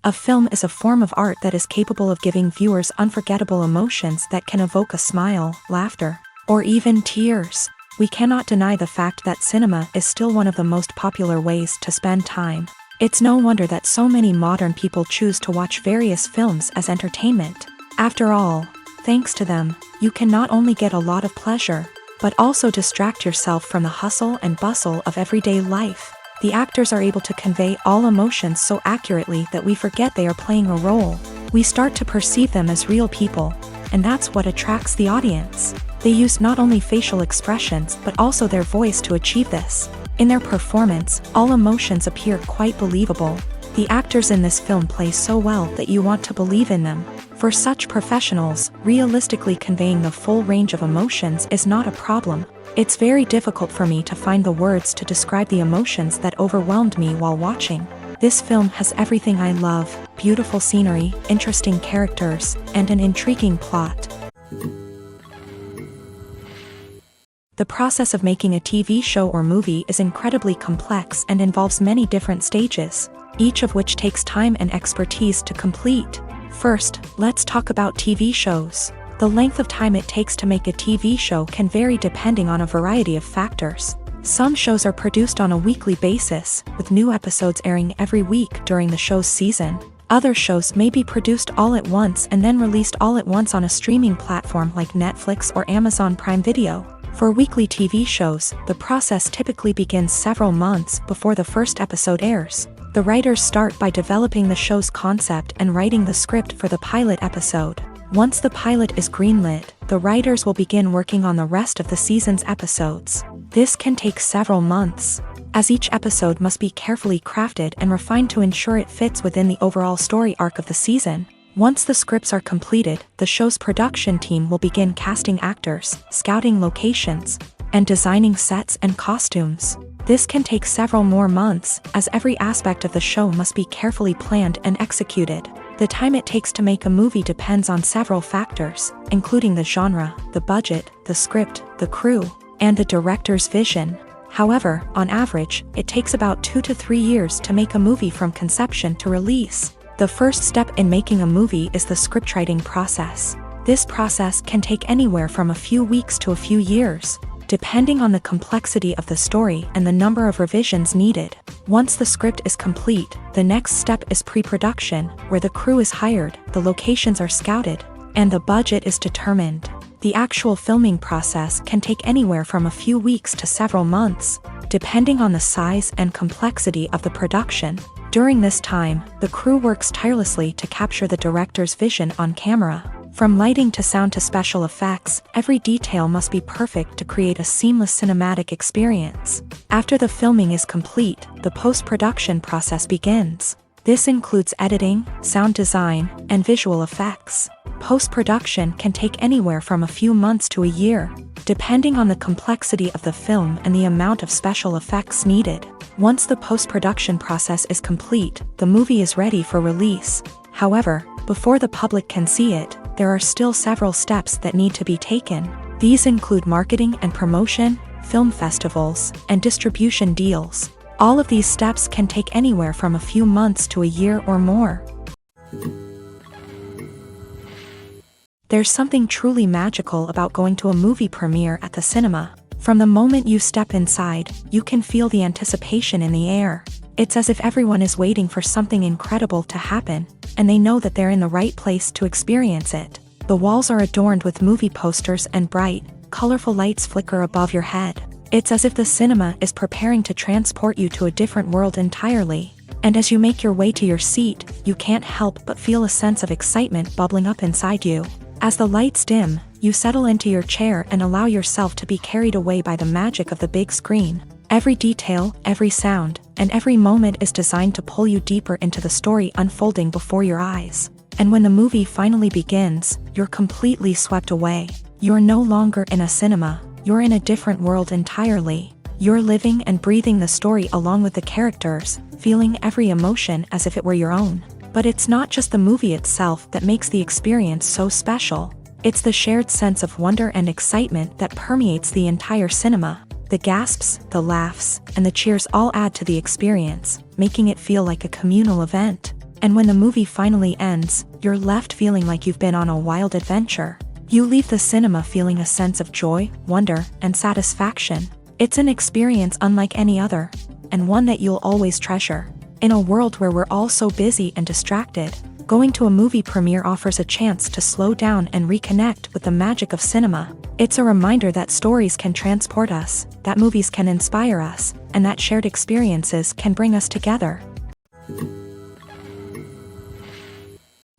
A film is a form of art that is capable of giving viewers unforgettable emotions that can evoke a smile, laughter, or even tears. We cannot deny the fact that cinema is still one of the most popular ways to spend time. It's no wonder that so many modern people choose to watch various films as entertainment. After all, thanks to them, you can not only get a lot of pleasure, but also distract yourself from the hustle and bustle of everyday life. The actors are able to convey all emotions so accurately that we forget they are playing a role. We start to perceive them as real people, and that's what attracts the audience. They use not only facial expressions but also their voice to achieve this. In their performance, all emotions appear quite believable. The actors in this film play so well that you want to believe in them. For such professionals, realistically conveying the full range of emotions is not a problem. It's very difficult for me to find the words to describe the emotions that overwhelmed me while watching. This film has everything I love: beautiful scenery, interesting characters, and an intriguing plot. The process of making a TV show or movie is incredibly complex and involves many different stages, each of which takes time and expertise to complete. First, let's talk about TV shows. The length of time it takes to make a TV show can vary depending on a variety of factors. Some shows are produced on a weekly basis, with new episodes airing every week during the show's season. Other shows may be produced all at once and then released all at once on a streaming platform like Netflix or Amazon Prime Video. For weekly TV shows, the process typically begins several months before the first episode airs. The writers start by developing the show's concept and writing the script for the pilot episode. Once the pilot is greenlit, the writers will begin working on the rest of the season's episodes. This can take several months, as each episode must be carefully crafted and refined to ensure it fits within the overall story arc of the season. Once the scripts are completed, the show's production team will begin casting actors, scouting locations, and designing sets and costumes. This can take several more months, as every aspect of the show must be carefully planned and executed. The time it takes to make a movie depends on several factors, including the genre, the budget, the script, the crew, and the director's vision. However, on average, it takes about 2 to 3 years to make a movie from conception to release. The first step in making a movie is the scriptwriting process. This process can take anywhere from a few weeks to a few years, depending on the complexity of the story and the number of revisions needed. Once the script is complete, the next step is pre-production, where the crew is hired, the locations are scouted, and the budget is determined. The actual filming process can take anywhere from a few weeks to several months, depending on the size and complexity of the production. During this time, the crew works tirelessly to capture the director's vision on camera. From lighting to sound to special effects, every detail must be perfect to create a seamless cinematic experience. After the filming is complete, the post-production process begins. This includes editing, sound design, and visual effects. Post-production can take anywhere from a few months to a year, depending on the complexity of the film and the amount of special effects needed. Once the post-production process is complete, the movie is ready for release. However, before the public can see it, there are still several steps that need to be taken. These include marketing and promotion, film festivals, and distribution deals. All of these steps can take anywhere from a few months to a year or more. There's something truly magical about going to a movie premiere at the cinema. From the moment you step inside, you can feel the anticipation in the air. It's as if everyone is waiting for something incredible to happen, and they know that they're in the right place to experience it. The walls are adorned with movie posters and bright, colorful lights flicker above your head. It's as if the cinema is preparing to transport you to a different world entirely. And as you make your way to your seat, you can't help but feel a sense of excitement bubbling up inside you. As the lights dim, you settle into your chair and allow yourself to be carried away by the magic of the big screen. Every detail, every sound, and every moment is designed to pull you deeper into the story unfolding before your eyes. And when the movie finally begins, you're completely swept away. You're no longer in a cinema, you're in a different world entirely. You're living and breathing the story along with the characters, feeling every emotion as if it were your own. But it's not just the movie itself that makes the experience so special. It's the shared sense of wonder and excitement that permeates the entire cinema. The gasps, the laughs, and the cheers all add to the experience, making it feel like a communal event. And when the movie finally ends, you're left feeling like you've been on a wild adventure. You leave the cinema feeling a sense of joy, wonder, and satisfaction. It's an experience unlike any other, and one that you'll always treasure. In a world where we're all so busy and distracted, going to a movie premiere offers a chance to slow down and reconnect with the magic of cinema. It's a reminder that stories can transport us, that movies can inspire us, and that shared experiences can bring us together.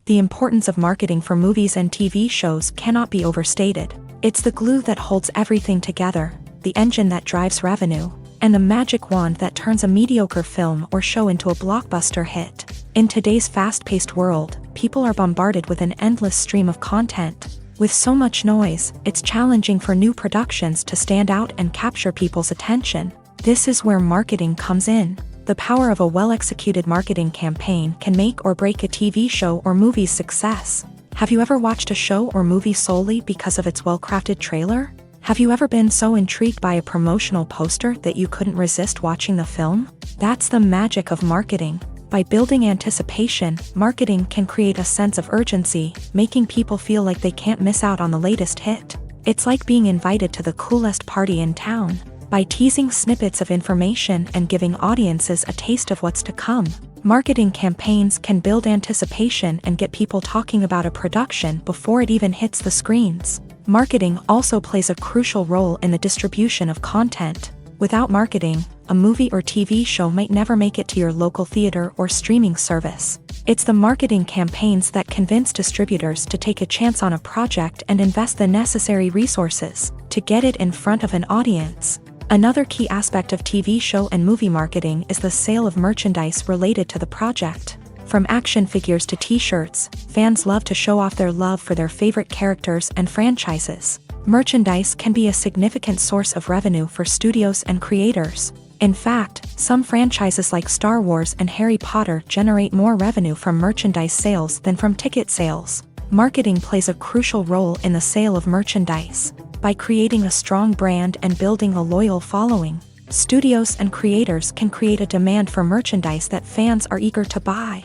The importance of marketing for movies and TV shows cannot be overstated. It's the glue that holds everything together, the engine that drives revenue, and the magic wand that turns a mediocre film or show into a blockbuster hit. In today's fast-paced world, people are bombarded with an endless stream of content. With so much noise, it's challenging for new productions to stand out and capture people's attention. This is where marketing comes in. The power of a well-executed marketing campaign can make or break a TV show or movie's success. Have you ever watched a show or movie solely because of its well-crafted trailer? Have you ever been so intrigued by a promotional poster that you couldn't resist watching the film? That's the magic of marketing. By building anticipation, marketing can create a sense of urgency, making people feel like they can't miss out on the latest hit. It's like being invited to the coolest party in town. By teasing snippets of information and giving audiences a taste of what's to come, marketing campaigns can build anticipation and get people talking about a production before it even hits the screens. Marketing also plays a crucial role in the distribution of content. Without marketing, a movie or TV show might never make it to your local theater or streaming service. It's the marketing campaigns that convince distributors to take a chance on a project and invest the necessary resources to get it in front of an audience. Another key aspect of TV show and movie marketing is the sale of merchandise related to the project. From action figures to t-shirts, fans love to show off their love for their favorite characters and franchises. Merchandise can be a significant source of revenue for studios and creators. In fact, some franchises like Star Wars and Harry Potter generate more revenue from merchandise sales than from ticket sales. Marketing plays a crucial role in the sale of merchandise. By creating a strong brand and building a loyal following, studios and creators can create a demand for merchandise that fans are eager to buy.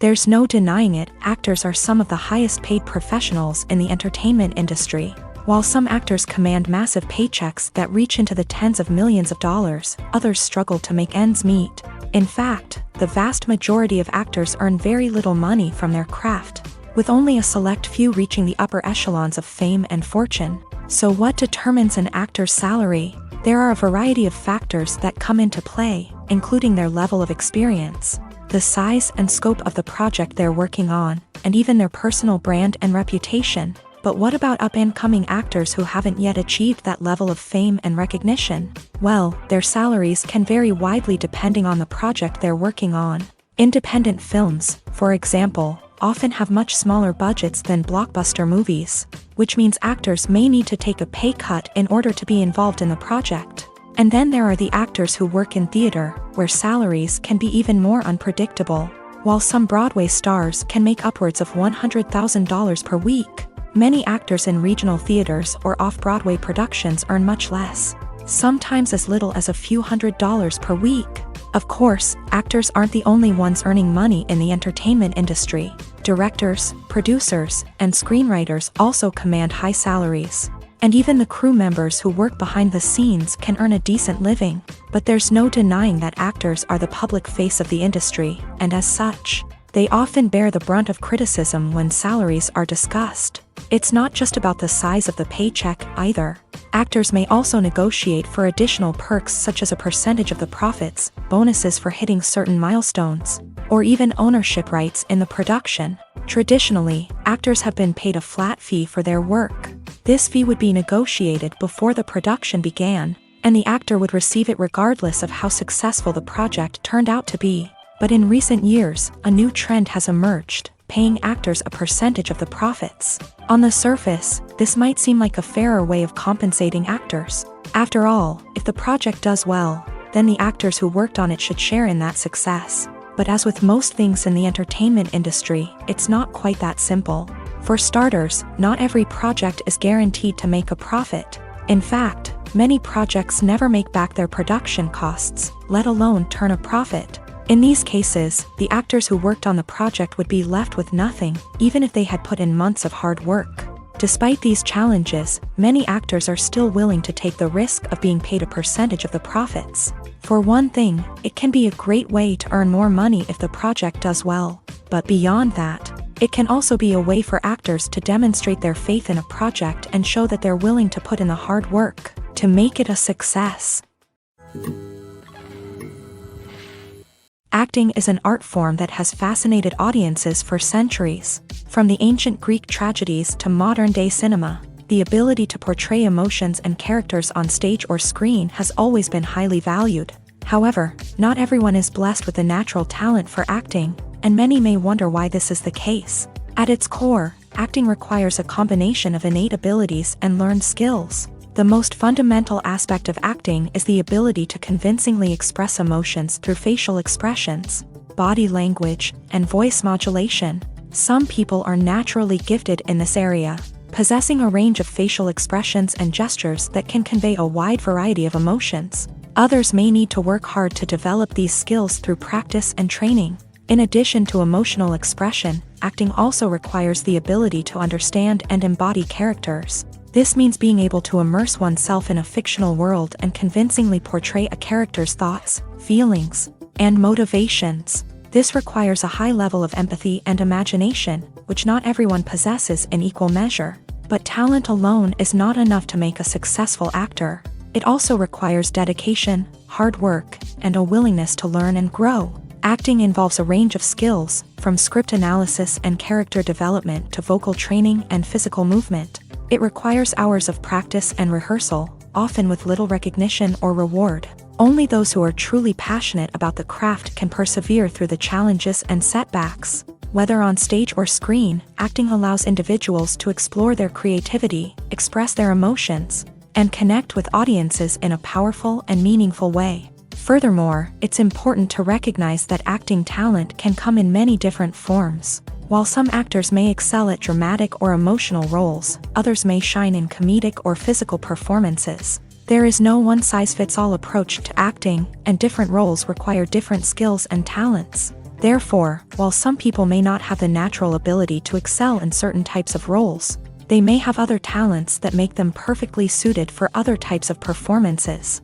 There's no denying it, actors are some of the highest paid professionals in the entertainment industry. While some actors command massive paychecks that reach into the tens of millions of dollars, others struggle to make ends meet. In fact, the vast majority of actors earn very little money from their craft, with only a select few reaching the upper echelons of fame and fortune. So what determines an actor's salary? There are a variety of factors that come into play, including their level of experience, the size and scope of the project they're working on, and even their personal brand and reputation. But what about up-and-coming actors who haven't yet achieved that level of fame and recognition? Well, their salaries can vary widely depending on the project they're working on. Independent films, for example, often have much smaller budgets than blockbuster movies, which means actors may need to take a pay cut in order to be involved in the project. And then there are the actors who work in theater, where salaries can be even more unpredictable. While some Broadway stars can make upwards of $100,000 per week, many actors in regional theaters or off-Broadway productions earn much less, sometimes as little as a few $100s per week. Of course, actors aren't the only ones earning money in the entertainment industry. Directors, producers, and screenwriters also command high salaries. And even the crew members who work behind the scenes can earn a decent living. But there's no denying that actors are the public face of the industry, and as such, they often bear the brunt of criticism when salaries are discussed. It's not just about the size of the paycheck, either. Actors may also negotiate for additional perks such as a percentage of the profits, bonuses for hitting certain milestones, or even ownership rights in the production. Traditionally, actors have been paid a flat fee for their work. This fee would be negotiated before the production began, and the actor would receive it regardless of how successful the project turned out to be. But in recent years, a new trend has emerged, paying actors a percentage of the profits. On the surface, this might seem like a fairer way of compensating actors. After all, if the project does well, then the actors who worked on it should share in that success. But as with most things in the entertainment industry, it's not quite that simple. For starters, not every project is guaranteed to make a profit. In fact, many projects never make back their production costs, let alone turn a profit. In these cases, the actors who worked on the project would be left with nothing, even if they had put in months of hard work. Despite these challenges, many actors are still willing to take the risk of being paid a percentage of the profits. For one thing, it can be a great way to earn more money if the project does well. But beyond that, it can also be a way for actors to demonstrate their faith in a project and show that they're willing to put in the hard work to make it a success. Acting is an art form that has fascinated audiences for centuries. From the ancient Greek tragedies to modern-day cinema, the ability to portray emotions and characters on stage or screen has always been highly valued. However, not everyone is blessed with a natural talent for acting, and many may wonder why this is the case. At its core, acting requires a combination of innate abilities and learned skills. The most fundamental aspect of acting is the ability to convincingly express emotions through facial expressions, body language, and voice modulation. Some people are naturally gifted in this area, possessing a range of facial expressions and gestures that can convey a wide variety of emotions. Others may need to work hard to develop these skills through practice and training. In addition to emotional expression, acting also requires the ability to understand and embody characters. This means being able to immerse oneself in a fictional world and convincingly portray a character's thoughts, feelings, and motivations. This requires a high level of empathy and imagination, which not everyone possesses in equal measure. But talent alone is not enough to make a successful actor. It also requires dedication, hard work, and a willingness to learn and grow. Acting involves a range of skills, from script analysis and character development to vocal training and physical movement. It requires hours of practice and rehearsal, often with little recognition or reward. Only those who are truly passionate about the craft can persevere through the challenges and setbacks. Whether on stage or screen, acting allows individuals to explore their creativity, express their emotions, and connect with audiences in a powerful and meaningful way. Furthermore, it's important to recognize that acting talent can come in many different forms. While some actors may excel at dramatic or emotional roles, others may shine in comedic or physical performances. There is no one-size-fits-all approach to acting, and different roles require different skills and talents. Therefore, while some people may not have the natural ability to excel in certain types of roles, they may have other talents that make them perfectly suited for other types of performances.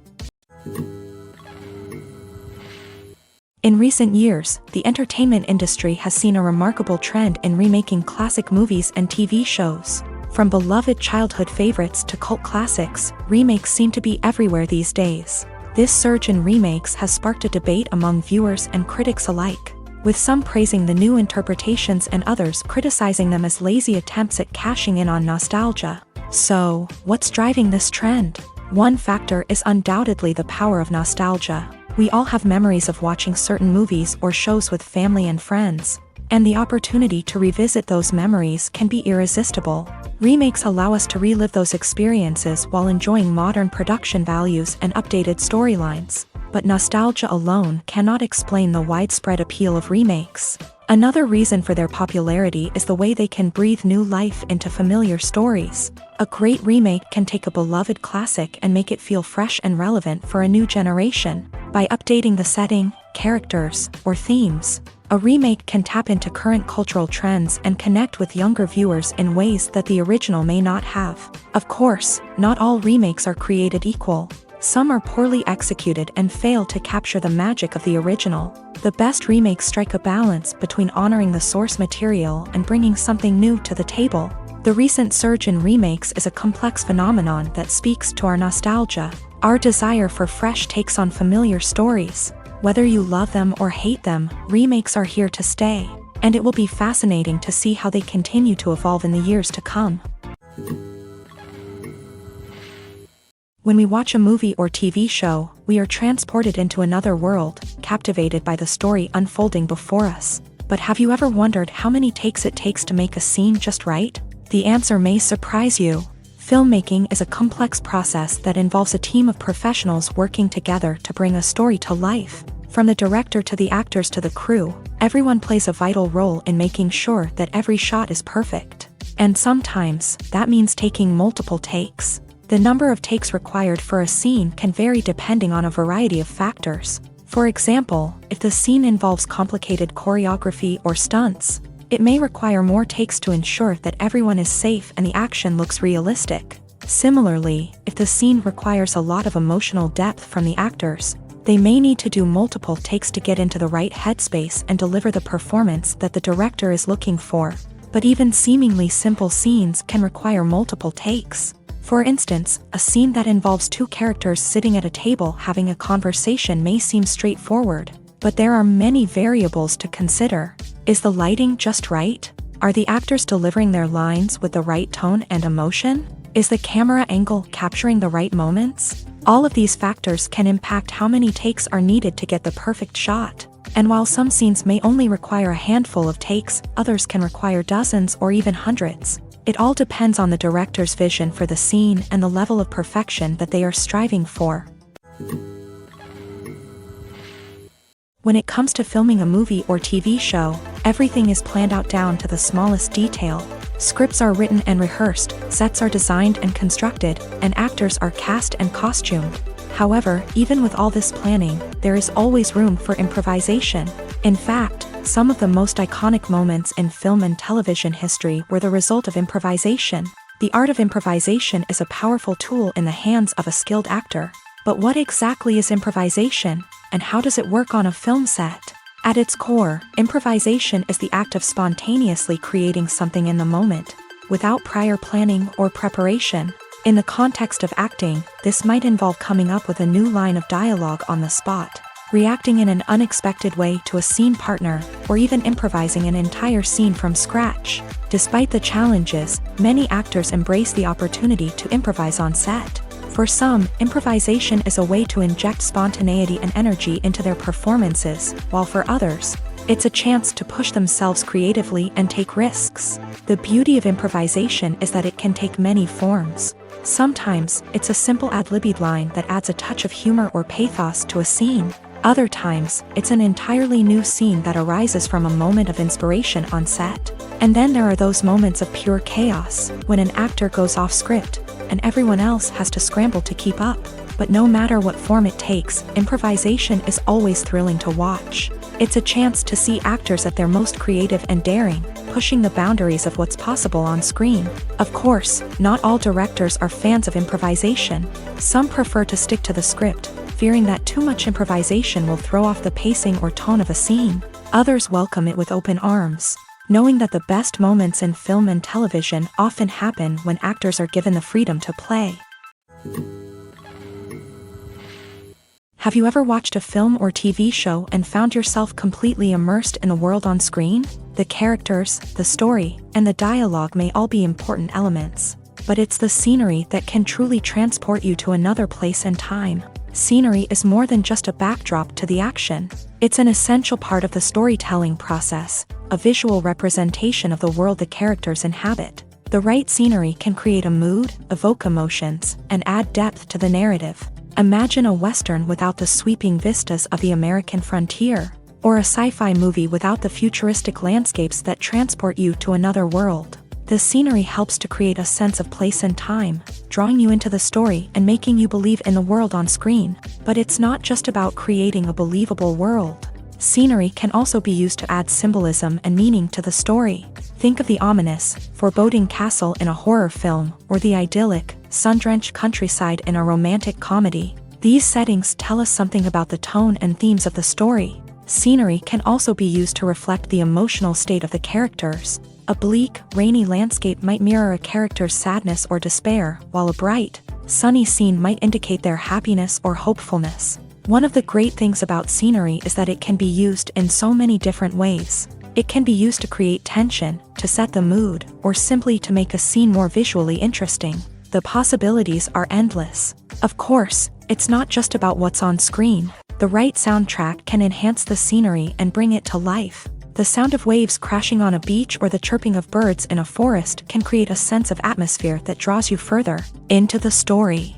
In recent years, the entertainment industry has seen a remarkable trend in remaking classic movies and TV shows. From beloved childhood favorites to cult classics, remakes seem to be everywhere these days. This surge in remakes has sparked a debate among viewers and critics alike, with some praising the new interpretations and others criticizing them as lazy attempts at cashing in on nostalgia. So, what's driving this trend? One factor is undoubtedly the power of nostalgia. We all have memories of watching certain movies or shows with family and friends, and the opportunity to revisit those memories can be irresistible. Remakes allow us to relive those experiences while enjoying modern production values and updated storylines. But nostalgia alone cannot explain the widespread appeal of remakes. Another reason for their popularity is the way they can breathe new life into familiar stories. A great remake can take a beloved classic and make it feel fresh and relevant for a new generation. By updating the setting, characters, or themes, a remake can tap into current cultural trends and connect with younger viewers in ways that the original may not have. Of course, not all remakes are created equal. Some are poorly executed and fail to capture the magic of the original. The best remakes strike a balance between honoring the source material and bringing something new to the table. The recent surge in remakes is a complex phenomenon that speaks to our nostalgia, our desire for fresh takes on familiar stories. Whether you love them or hate them, remakes are here to stay, and it will be fascinating to see how they continue to evolve in the years to come. When we watch a movie or TV show, we are transported into another world, captivated by the story unfolding before us. But have you ever wondered how many takes it takes to make a scene just right? The answer may surprise you. Filmmaking is a complex process that involves a team of professionals working together to bring a story to life. From the director to the actors to the crew, everyone plays a vital role in making sure that every shot is perfect. And sometimes, that means taking multiple takes. The number of takes required for a scene can vary depending on a variety of factors. For example, if the scene involves complicated choreography or stunts, it may require more takes to ensure that everyone is safe and the action looks realistic. Similarly, if the scene requires a lot of emotional depth from the actors, they may need to do multiple takes to get into the right headspace and deliver the performance that the director is looking for. But even seemingly simple scenes can require multiple takes. For instance, a scene that involves two characters sitting at a table having a conversation may seem straightforward, but there are many variables to consider. Is the lighting just right? Are the actors delivering their lines with the right tone and emotion? Is the camera angle capturing the right moments? All of these factors can impact how many takes are needed to get the perfect shot. And while some scenes may only require a handful of takes, others can require dozens or even hundreds. It all depends on the director's vision for the scene and the level of perfection that they are striving for. When it comes to filming a movie or TV show, everything is planned out down to the smallest detail. Scripts are written and rehearsed, sets are designed and constructed, and actors are cast and costumed. However, even with all this planning, there is always room for improvisation. In fact, some of the most iconic moments in film and television history were the result of improvisation. The art of improvisation is a powerful tool in the hands of a skilled actor. But what exactly is improvisation, and how does it work on a film set? At its core, improvisation is the act of spontaneously creating something in the moment, without prior planning or preparation. In the context of acting, this might involve coming up with a new line of dialogue on the spot, reacting in an unexpected way to a scene partner, or even improvising an entire scene from scratch. Despite the challenges, many actors embrace the opportunity to improvise on set. For some, improvisation is a way to inject spontaneity and energy into their performances, while for others, it's a chance to push themselves creatively and take risks. The beauty of improvisation is that it can take many forms. Sometimes, it's a simple ad-libbed line that adds a touch of humor or pathos to a scene. Other times, it's an entirely new scene that arises from a moment of inspiration on set. And then there are those moments of pure chaos, when an actor goes off script, and everyone else has to scramble to keep up. But no matter what form it takes, improvisation is always thrilling to watch. It's a chance to see actors at their most creative and daring, pushing the boundaries of what's possible on screen. Of course, not all directors are fans of improvisation. Some prefer to stick to the script, fearing that too much improvisation will throw off the pacing or tone of a scene. Others welcome it with open arms, knowing that the best moments in film and television often happen when actors are given the freedom to play. Have you ever watched a film or TV show and found yourself completely immersed in the world on screen? The characters, the story, and the dialogue may all be important elements, but it's the scenery that can truly transport you to another place and time. Scenery is more than just a backdrop to the action. It's an essential part of the storytelling process, a visual representation of the world the characters inhabit. The right scenery can create a mood, evoke emotions, and add depth to the narrative. Imagine a Western without the sweeping vistas of the American frontier, or a sci-fi movie without the futuristic landscapes that transport you to another world. The scenery helps to create a sense of place and time, drawing you into the story and making you believe in the world on screen. But it's not just about creating a believable world. Scenery can also be used to add symbolism and meaning to the story. Think of the ominous, foreboding castle in a horror film, or the idyllic, sun-drenched countryside in a romantic comedy. These settings tell us something about the tone and themes of the story. Scenery can also be used to reflect the emotional state of the characters. A bleak, rainy landscape might mirror a character's sadness or despair, while a bright, sunny scene might indicate their happiness or hopefulness. One of the great things about scenery is that it can be used in so many different ways. It can be used to create tension, to set the mood, or simply to make a scene more visually interesting. The possibilities are endless. Of course, it's not just about what's on screen. The right soundtrack can enhance the scenery and bring it to life. The sound of waves crashing on a beach or the chirping of birds in a forest can create a sense of atmosphere that draws you further into the story.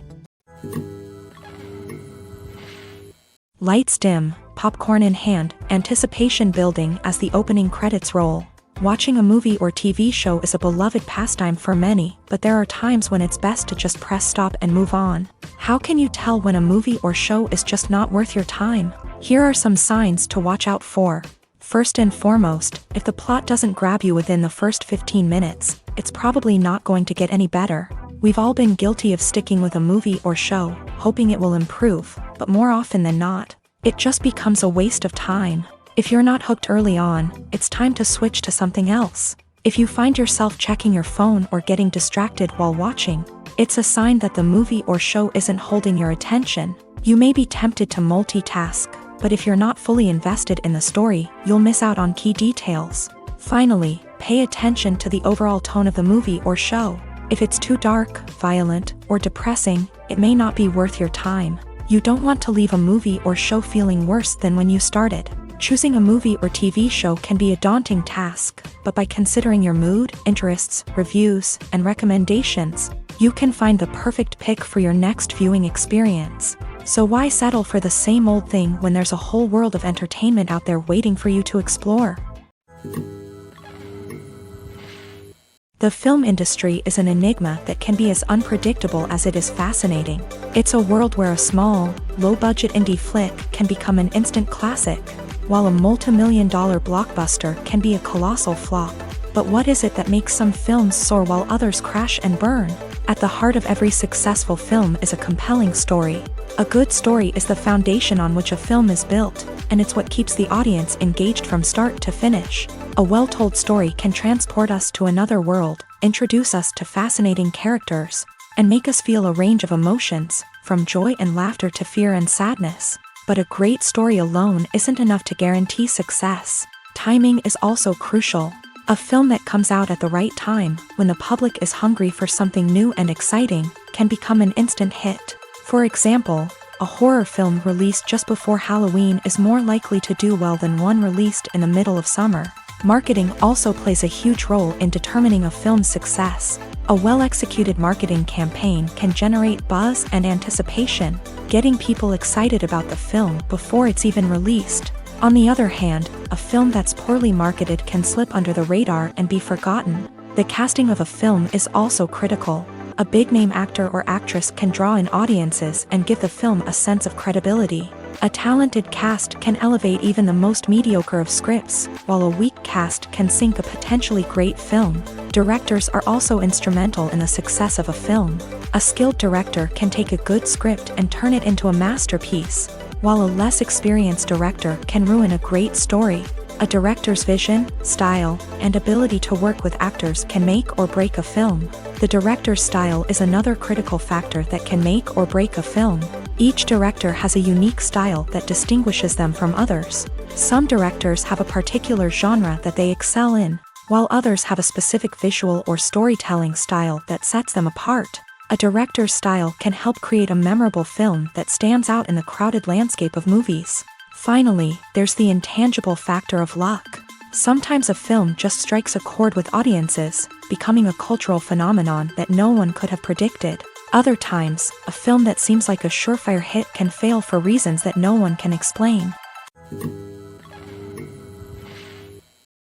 Lights dim, popcorn in hand, anticipation building as the opening credits roll. Watching a movie or TV show is a beloved pastime for many, but there are times when it's best to just press stop and move on. How can you tell when a movie or show is just not worth your time? Here are some signs to watch out for. First and foremost, if the plot doesn't grab you within the first 15 minutes, it's probably not going to get any better. We've all been guilty of sticking with a movie or show, hoping it will improve, but more often than not, it just becomes a waste of time. If you're not hooked early on, it's time to switch to something else. If you find yourself checking your phone or getting distracted while watching, it's a sign that the movie or show isn't holding your attention. You may be tempted to multitask, but if you're not fully invested in the story, you'll miss out on key details. Finally, pay attention to the overall tone of the movie or show. If it's too dark, violent, or depressing, it may not be worth your time. You don't want to leave a movie or show feeling worse than when you started. Choosing a movie or TV show can be a daunting task, but by considering your mood, interests, reviews, and recommendations, you can find the perfect pick for your next viewing experience. So why settle for the same old thing when there's a whole world of entertainment out there waiting for you to explore? The film industry is an enigma that can be as unpredictable as it is fascinating. It's a world where a small, low-budget indie flick can become an instant classic, while a multi-million-dollar blockbuster can be a colossal flop. But what is it that makes some films soar while others crash and burn? At the heart of every successful film is a compelling story. A good story is the foundation on which a film is built, and it's what keeps the audience engaged from start to finish. A well-told story can transport us to another world, introduce us to fascinating characters, and make us feel a range of emotions, from joy and laughter to fear and sadness. But a great story alone isn't enough to guarantee success. Timing is also crucial. A film that comes out at the right time, when the public is hungry for something new and exciting, can become an instant hit. For example, a horror film released just before Halloween is more likely to do well than one released in the middle of summer. Marketing also plays a huge role in determining a film's success. A well-executed marketing campaign can generate buzz and anticipation, getting people excited about the film before it's even released. On the other hand, a film that's poorly marketed can slip under the radar and be forgotten. The casting of a film is also critical. A big-name actor or actress can draw in audiences and give the film a sense of credibility. A talented cast can elevate even the most mediocre of scripts, while a weak cast can sink a potentially great film. Directors are also instrumental in the success of a film. A skilled director can take a good script and turn it into a masterpiece, while a less experienced director can ruin a great story. A director's vision, style, and ability to work with actors can make or break a film. The director's style is another critical factor that can make or break a film. Each director has a unique style that distinguishes them from others. Some directors have a particular genre that they excel in, while others have a specific visual or storytelling style that sets them apart. A director's style can help create a memorable film that stands out in the crowded landscape of movies. Finally, there's the intangible factor of luck. Sometimes a film just strikes a chord with audiences, becoming a cultural phenomenon that no one could have predicted. Other times, a film that seems like a surefire hit can fail for reasons that no one can explain.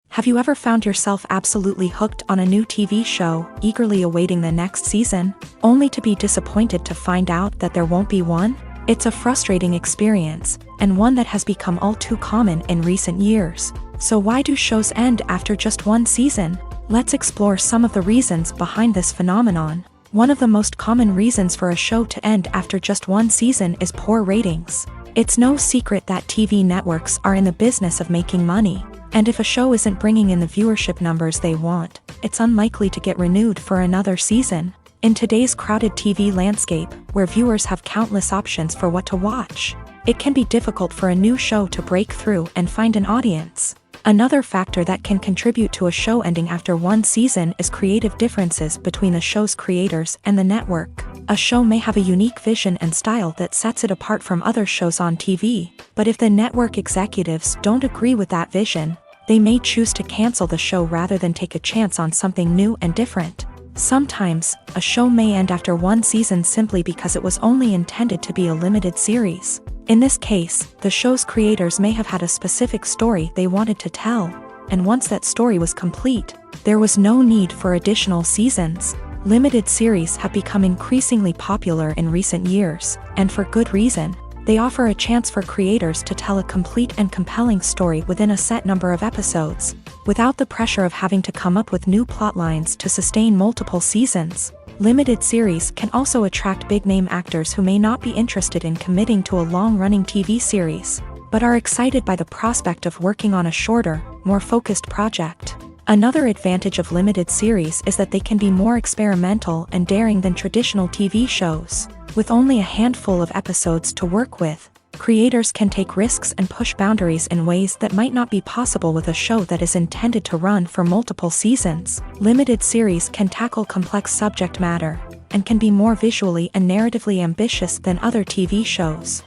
Have you ever found yourself absolutely hooked on a new TV show, eagerly awaiting the next season, only to be disappointed to find out that there won't be one? It's a frustrating experience, and one that has become all too common in recent years. So why do shows end after just one season? Let's explore some of the reasons behind this phenomenon. One of the most common reasons for a show to end after just one season is poor ratings. It's no secret that TV networks are in the business of making money, and if a show isn't bringing in the viewership numbers they want, it's unlikely to get renewed for another season. In today's crowded TV landscape, where viewers have countless options for what to watch, it can be difficult for a new show to break through and find an audience. Another factor that can contribute to a show ending after one season is creative differences between the show's creators and the network. A show may have a unique vision and style that sets it apart from other shows on TV, but if the network executives don't agree with that vision, they may choose to cancel the show rather than take a chance on something new and different. Sometimes, a show may end after one season simply because it was only intended to be a limited series. In this case, the show's creators may have had a specific story they wanted to tell, and once that story was complete, there was no need for additional seasons. Limited series have become increasingly popular in recent years, and for good reason. They offer a chance for creators to tell a complete and compelling story within a set number of episodes, without the pressure of having to come up with new plotlines to sustain multiple seasons. Limited series can also attract big-name actors who may not be interested in committing to a long-running TV series, but are excited by the prospect of working on a shorter, more focused project. Another advantage of limited series is that they can be more experimental and daring than traditional TV shows. With only a handful of episodes to work with, creators can take risks and push boundaries in ways that might not be possible with a show that is intended to run for multiple seasons. Limited series can tackle complex subject matter, and can be more visually and narratively ambitious than other TV shows.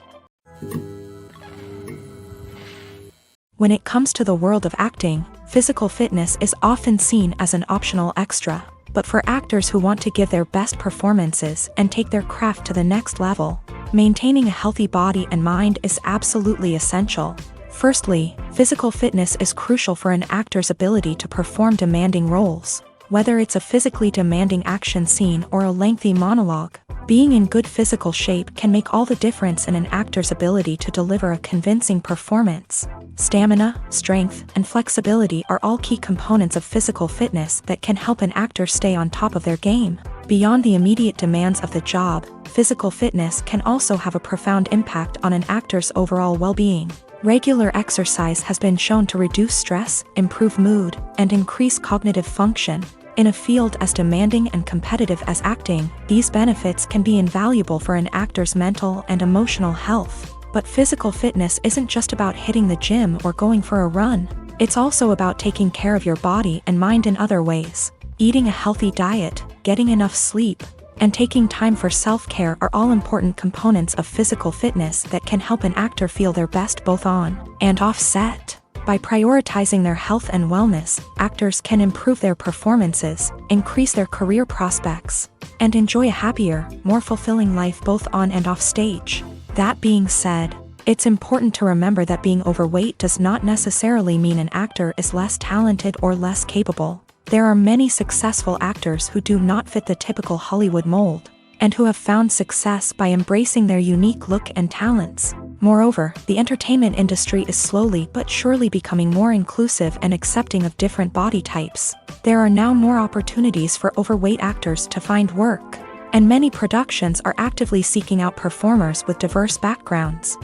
When it comes to the world of acting, physical fitness is often seen as an optional extra. But for actors who want to give their best performances and take their craft to the next level, maintaining a healthy body and mind is absolutely essential. Firstly, physical fitness is crucial for an actor's ability to perform demanding roles. Whether it's a physically demanding action scene or a lengthy monologue, being in good physical shape can make all the difference in an actor's ability to deliver a convincing performance. Stamina, strength, and flexibility are all key components of physical fitness that can help an actor stay on top of their game. Beyond the immediate demands of the job, physical fitness can also have a profound impact on an actor's overall well-being. Regular exercise has been shown to reduce stress, improve mood, and increase cognitive function. In a field as demanding and competitive as acting, these benefits can be invaluable for an actor's mental and emotional health. But physical fitness isn't just about hitting the gym or going for a run. It's also about taking care of your body and mind in other ways. Eating a healthy diet, getting enough sleep, and taking time for self-care are all important components of physical fitness that can help an actor feel their best both on and off set. By prioritizing their health and wellness, actors can improve their performances, increase their career prospects, and enjoy a happier, more fulfilling life both on and off stage. That being said, it's important to remember that being overweight does not necessarily mean an actor is less talented or less capable. There are many successful actors who do not fit the typical Hollywood mold, and who have found success by embracing their unique look and talents. Moreover, the entertainment industry is slowly but surely becoming more inclusive and accepting of different body types. There are now more opportunities for overweight actors to find work, and many productions are actively seeking out performers with diverse backgrounds.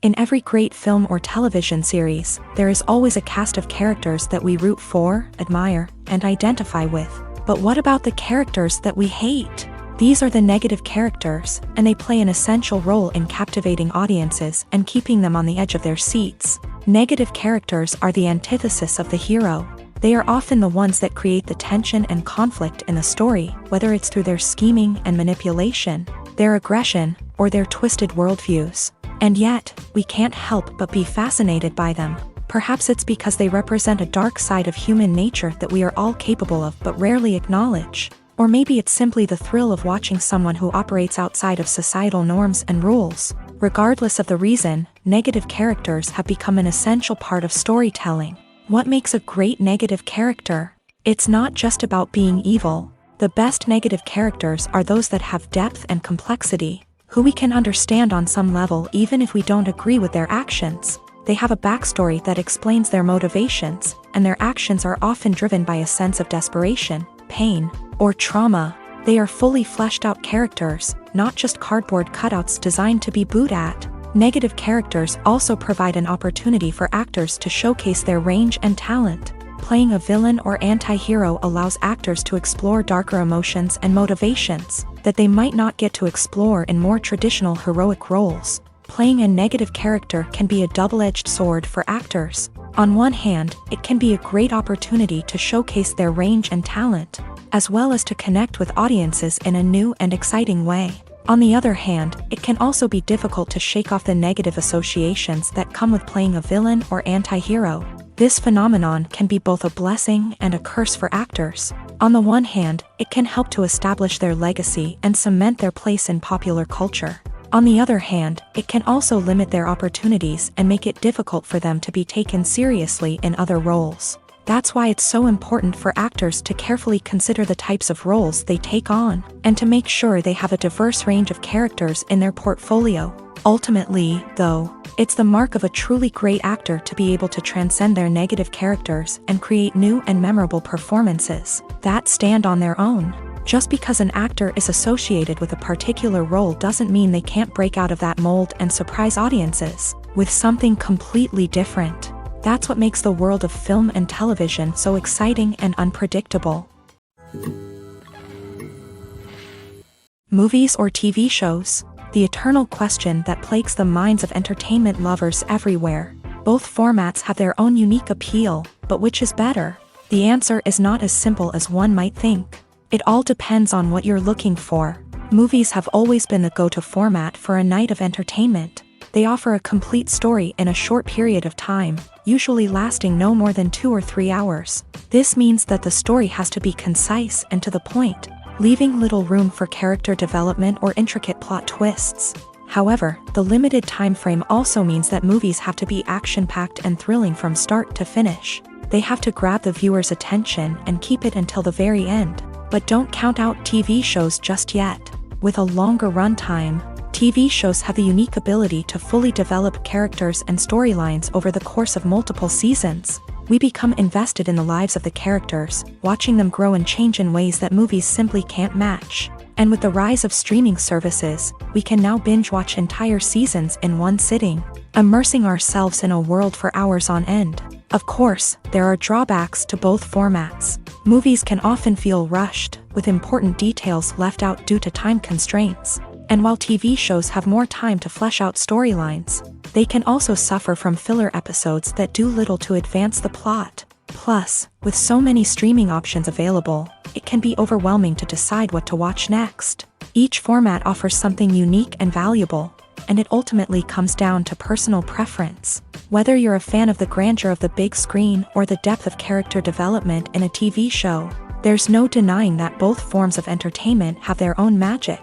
In every great film or television series, there is always a cast of characters that we root for, admire, and identify with. But what about the characters that we hate? These are the negative characters, and they play an essential role in captivating audiences and keeping them on the edge of their seats. Negative characters are the antithesis of the hero. They are often the ones that create the tension and conflict in the story, whether it's through their scheming and manipulation, their aggression, or their twisted worldviews. And yet, we can't help but be fascinated by them. Perhaps it's because they represent a dark side of human nature that we are all capable of but rarely acknowledge. Or maybe it's simply the thrill of watching someone who operates outside of societal norms and rules. Regardless of the reason, negative characters have become an essential part of storytelling. What makes a great negative character? It's not just about being evil. The best negative characters are those that have depth and complexity, who we can understand on some level even if we don't agree with their actions. They have a backstory that explains their motivations, and their actions are often driven by a sense of desperation, pain, or trauma. They are fully fleshed out characters, not just cardboard cutouts designed to be booed at. Negative characters also provide an opportunity for actors to showcase their range and talent. Playing a villain or anti-hero allows actors to explore darker emotions and motivations that they might not get to explore in more traditional heroic roles. Playing a negative character can be a double-edged sword for actors. On one hand, it can be a great opportunity to showcase their range and talent, as well as to connect with audiences in a new and exciting way. On the other hand, it can also be difficult to shake off the negative associations that come with playing a villain or anti-hero. This phenomenon can be both a blessing and a curse for actors. On the one hand, it can help to establish their legacy and cement their place in popular culture. On the other hand, it can also limit their opportunities and make it difficult for them to be taken seriously in other roles. That's why it's so important for actors to carefully consider the types of roles they take on, and to make sure they have a diverse range of characters in their portfolio. Ultimately, though, it's the mark of a truly great actor to be able to transcend their negative characters and create new and memorable performances that stand on their own. Just because an actor is associated with a particular role doesn't mean they can't break out of that mold and surprise audiences with something completely different. That's what makes the world of film and television so exciting and unpredictable. Movies or TV shows? The eternal question that plagues the minds of entertainment lovers everywhere. Both formats have their own unique appeal, but which is better? The answer is not as simple as one might think. It all depends on what you're looking for. Movies have always been the go-to format for a night of entertainment. They offer a complete story in a short period of time, usually lasting no more than 2 or 3 hours. This means that the story has to be concise and to the point, leaving little room for character development or intricate plot twists. However, the limited time frame also means that movies have to be action-packed and thrilling from start to finish. They have to grab the viewer's attention and keep it until the very end. But don't count out TV shows just yet. With a longer runtime, TV shows have the unique ability to fully develop characters and storylines over the course of multiple seasons. We become invested in the lives of the characters, watching them grow and change in ways that movies simply can't match. And with the rise of streaming services, we can now binge-watch entire seasons in one sitting, immersing ourselves in a world for hours on end. Of course, there are drawbacks to both formats. Movies can often feel rushed, with important details left out due to time constraints. And while TV shows have more time to flesh out storylines, they can also suffer from filler episodes that do little to advance the plot. Plus, with so many streaming options available, it can be overwhelming to decide what to watch next. Each format offers something unique and valuable, and it ultimately comes down to personal preference. Whether you're a fan of the grandeur of the big screen or the depth of character development in a TV show, there's no denying that both forms of entertainment have their own magic.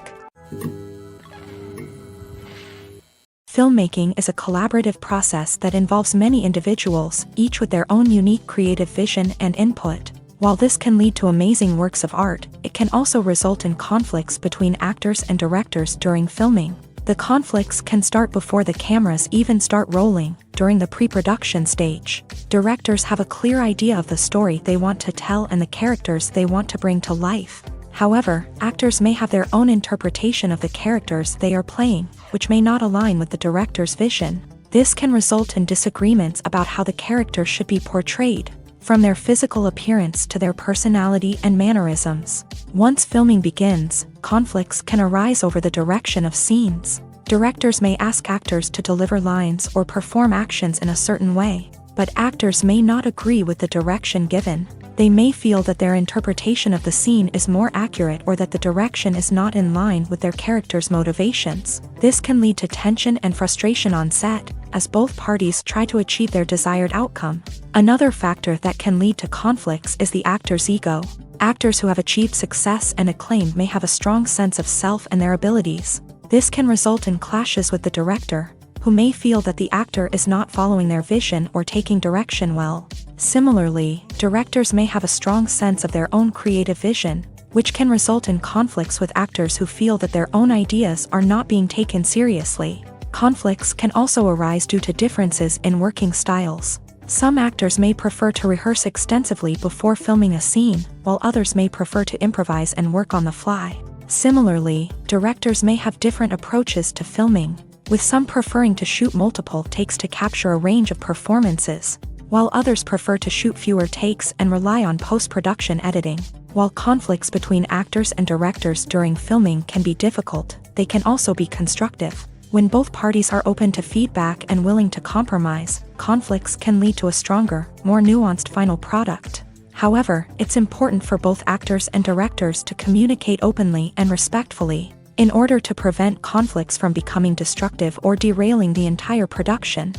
Filmmaking is a collaborative process that involves many individuals, each with their own unique creative vision and input. While this can lead to amazing works of art, it can also result in conflicts between actors and directors during filming. The conflicts can start before the cameras even start rolling, during the pre-production stage. Directors have a clear idea of the story they want to tell and the characters they want to bring to life. However, actors may have their own interpretation of the characters they are playing, which may not align with the director's vision. This can result in disagreements about how the character should be portrayed, from their physical appearance to their personality and mannerisms. Once filming begins, conflicts can arise over the direction of scenes. Directors may ask actors to deliver lines or perform actions in a certain way, but actors may not agree with the direction given. They may feel that their interpretation of the scene is more accurate or that the direction is not in line with their character's motivations. This can lead to tension and frustration on set, as both parties try to achieve their desired outcome. Another factor that can lead to conflicts is the actor's ego. Actors who have achieved success and acclaim may have a strong sense of self and their abilities. This can result in clashes with the director, who may feel that the actor is not following their vision or taking direction well. Similarly, directors may have a strong sense of their own creative vision, which can result in conflicts with actors who feel that their own ideas are not being taken seriously. Conflicts can also arise due to differences in working styles. Some actors may prefer to rehearse extensively before filming a scene, while others may prefer to improvise and work on the fly. Similarly, directors may have different approaches to filming, with some preferring to shoot multiple takes to capture a range of performances, while others prefer to shoot fewer takes and rely on post-production editing. While conflicts between actors and directors during filming can be difficult, they can also be constructive. When both parties are open to feedback and willing to compromise, conflicts can lead to a stronger, more nuanced final product. However, it's important for both actors and directors to communicate openly and respectfully, in order to prevent conflicts from becoming destructive or derailing the entire production.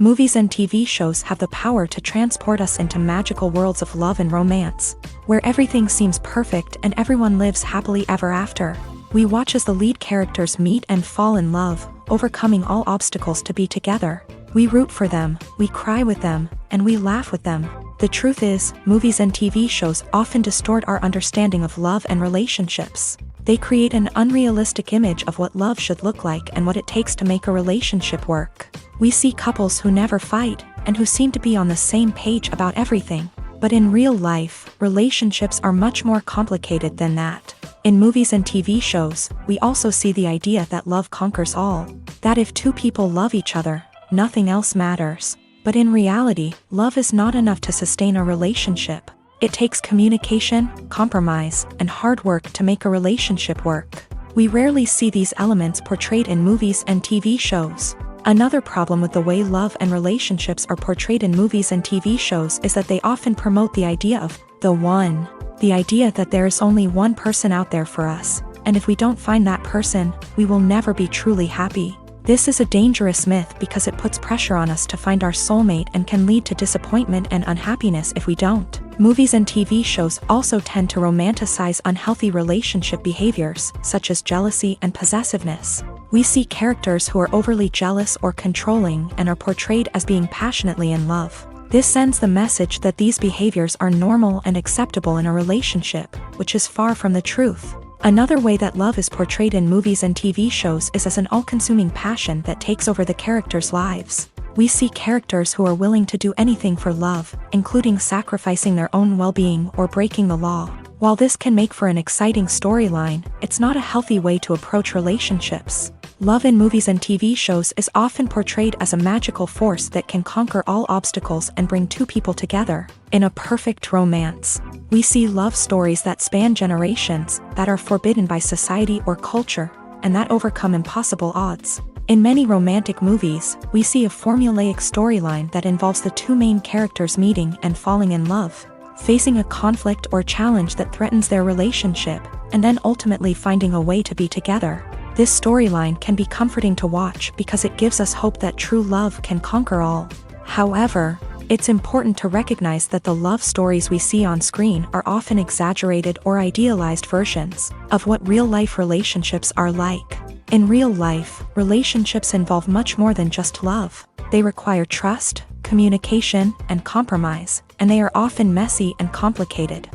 Movies and TV shows have the power to transport us into magical worlds of love and romance, where everything seems perfect and everyone lives happily ever after. We watch as the lead characters meet and fall in love, overcoming all obstacles to be together. We root for them, we cry with them, and we laugh with them. The truth is, movies and TV shows often distort our understanding of love and relationships. They create an unrealistic image of what love should look like and what it takes to make a relationship work. We see couples who never fight, and who seem to be on the same page about everything. But in real life, relationships are much more complicated than that. In movies and TV shows, we also see the idea that love conquers all. That if two people love each other, nothing else matters. But in reality, love is not enough to sustain a relationship. It takes communication, compromise, and hard work to make a relationship work. We rarely see these elements portrayed in movies and TV shows. Another problem with the way love and relationships are portrayed in movies and TV shows is that they often promote the idea of the one. The idea that there is only one person out there for us, and if we don't find that person, we will never be truly happy. This is a dangerous myth because it puts pressure on us to find our soulmate and can lead to disappointment and unhappiness if we don't. Movies and TV shows also tend to romanticize unhealthy relationship behaviors, such as jealousy and possessiveness. We see characters who are overly jealous or controlling and are portrayed as being passionately in love. This sends the message that these behaviors are normal and acceptable in a relationship, which is far from the truth. Another way that love is portrayed in movies and TV shows is as an all-consuming passion that takes over the characters' lives. We see characters who are willing to do anything for love, including sacrificing their own well-being or breaking the law. While this can make for an exciting storyline, it's not a healthy way to approach relationships. Love in movies and TV shows is often portrayed as a magical force that can conquer all obstacles and bring two people together in a perfect romance. We see love stories that span generations, that are forbidden by society or culture, and that overcome impossible odds. In many romantic movies, we see a formulaic storyline that involves the two main characters meeting and falling in love, facing a conflict or challenge that threatens their relationship, and then ultimately finding a way to be together. This storyline can be comforting to watch because it gives us hope that true love can conquer all. However, it's important to recognize that the love stories we see on screen are often exaggerated or idealized versions of what real-life relationships are like. In real life, relationships involve much more than just love. They require trust, communication, and compromise, and they are often messy and complicated.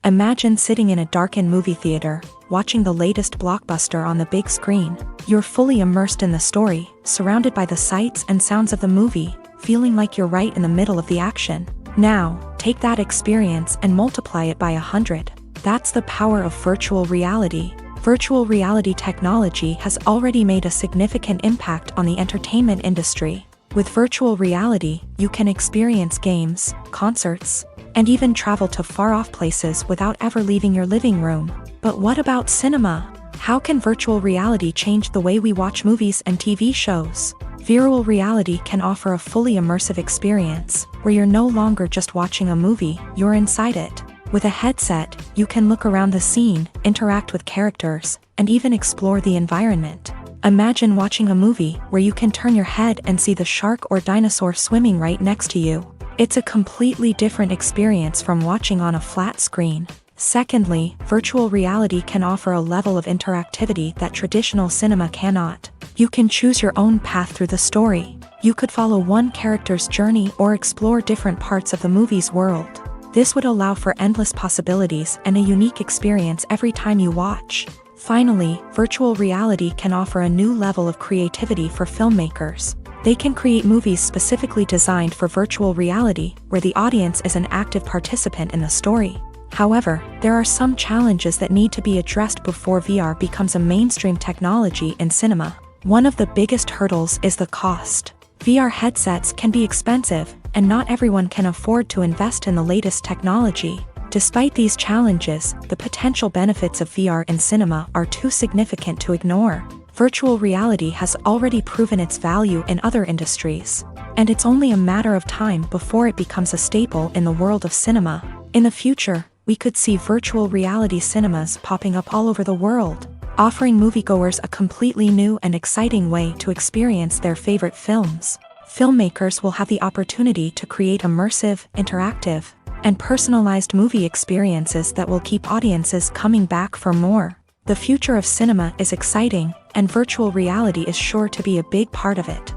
Imagine sitting in a darkened movie theater, watching the latest blockbuster on the big screen. You're fully immersed in the story, surrounded by the sights and sounds of the movie, feeling like you're right in the middle of the action. Now, take that experience and multiply it by 100. That's the power of virtual reality. Virtual reality technology has already made a significant impact on the entertainment industry. With virtual reality, you can experience games, concerts, and even travel to far-off places without ever leaving your living room. But what about cinema? How can virtual reality change the way we watch movies and TV shows? Virtual reality can offer a fully immersive experience, where you're no longer just watching a movie, you're inside it. With a headset, you can look around the scene, interact with characters, and even explore the environment. Imagine watching a movie where you can turn your head and see the shark or dinosaur swimming right next to you. It's a completely different experience from watching on a flat screen. Secondly, virtual reality can offer a level of interactivity that traditional cinema cannot. You can choose your own path through the story. You could follow one character's journey or explore different parts of the movie's world. This would allow for endless possibilities and a unique experience every time you watch. Finally, virtual reality can offer a new level of creativity for filmmakers. They can create movies specifically designed for virtual reality, where the audience is an active participant in the story. However, there are some challenges that need to be addressed before VR becomes a mainstream technology in cinema. One of the biggest hurdles is the cost. VR headsets can be expensive, and not everyone can afford to invest in the latest technology. Despite these challenges, the potential benefits of VR in cinema are too significant to ignore. Virtual reality has already proven its value in other industries, and it's only a matter of time before it becomes a staple in the world of cinema. In the future, we could see virtual reality cinemas popping up all over the world. offering moviegoers a completely new and exciting way to experience their favorite films. Filmmakers will have the opportunity to create immersive, interactive, and personalized movie experiences that will keep audiences coming back for more. The future of cinema is exciting, and virtual reality is sure to be a big part of it.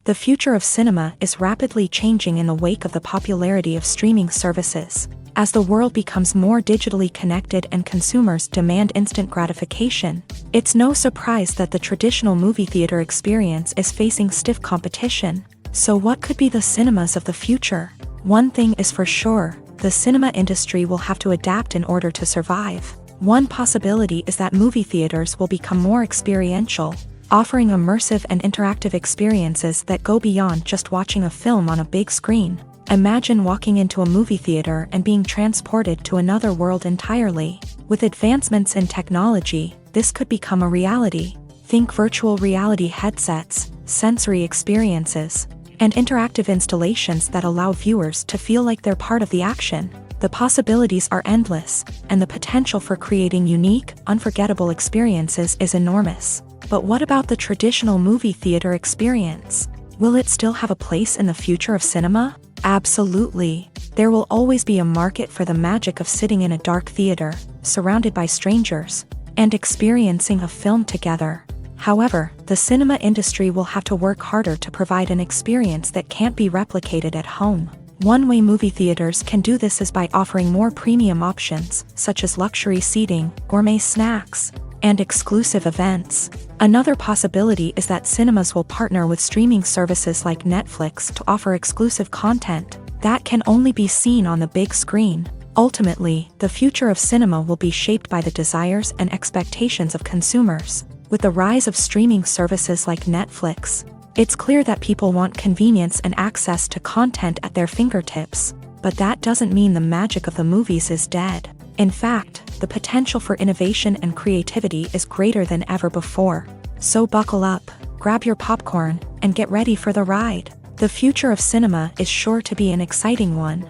The future of cinema is rapidly changing in the wake of the popularity of streaming services. As the world becomes more digitally connected and consumers demand instant gratification, it's no surprise that the traditional movie theater experience is facing stiff competition. So what could be the cinemas of the future? One thing is for sure, the cinema industry will have to adapt in order to survive. One possibility is that movie theaters will become more experiential, offering immersive and interactive experiences that go beyond just watching a film on a big screen. Imagine walking into a movie theater and being transported to another world entirely. With advancements in technology, this could become a reality. Think virtual reality headsets, sensory experiences, and interactive installations that allow viewers to feel like they're part of the action. The possibilities are endless, and the potential for creating unique, unforgettable experiences is enormous. But what about the traditional movie theater experience? Will it still have a place in the future of cinema? Absolutely. There will always be a market for the magic of sitting in a dark theater, surrounded by strangers, and experiencing a film together. However, the cinema industry will have to work harder to provide an experience that can't be replicated at home. One way movie theaters can do this is by offering more premium options, such as luxury seating, gourmet snacks, and exclusive events. Another possibility is that cinemas will partner with streaming services like Netflix to offer exclusive content that can only be seen on the big screen. Ultimately, the future of cinema will be shaped by the desires and expectations of consumers. With the rise of streaming services like Netflix, it's clear that people want convenience and access to content at their fingertips. But that doesn't mean the magic of the movies is dead. In fact, the potential for innovation and creativity is greater than ever before. So buckle up, grab your popcorn, and get ready for the ride. The future of cinema is sure to be an exciting one.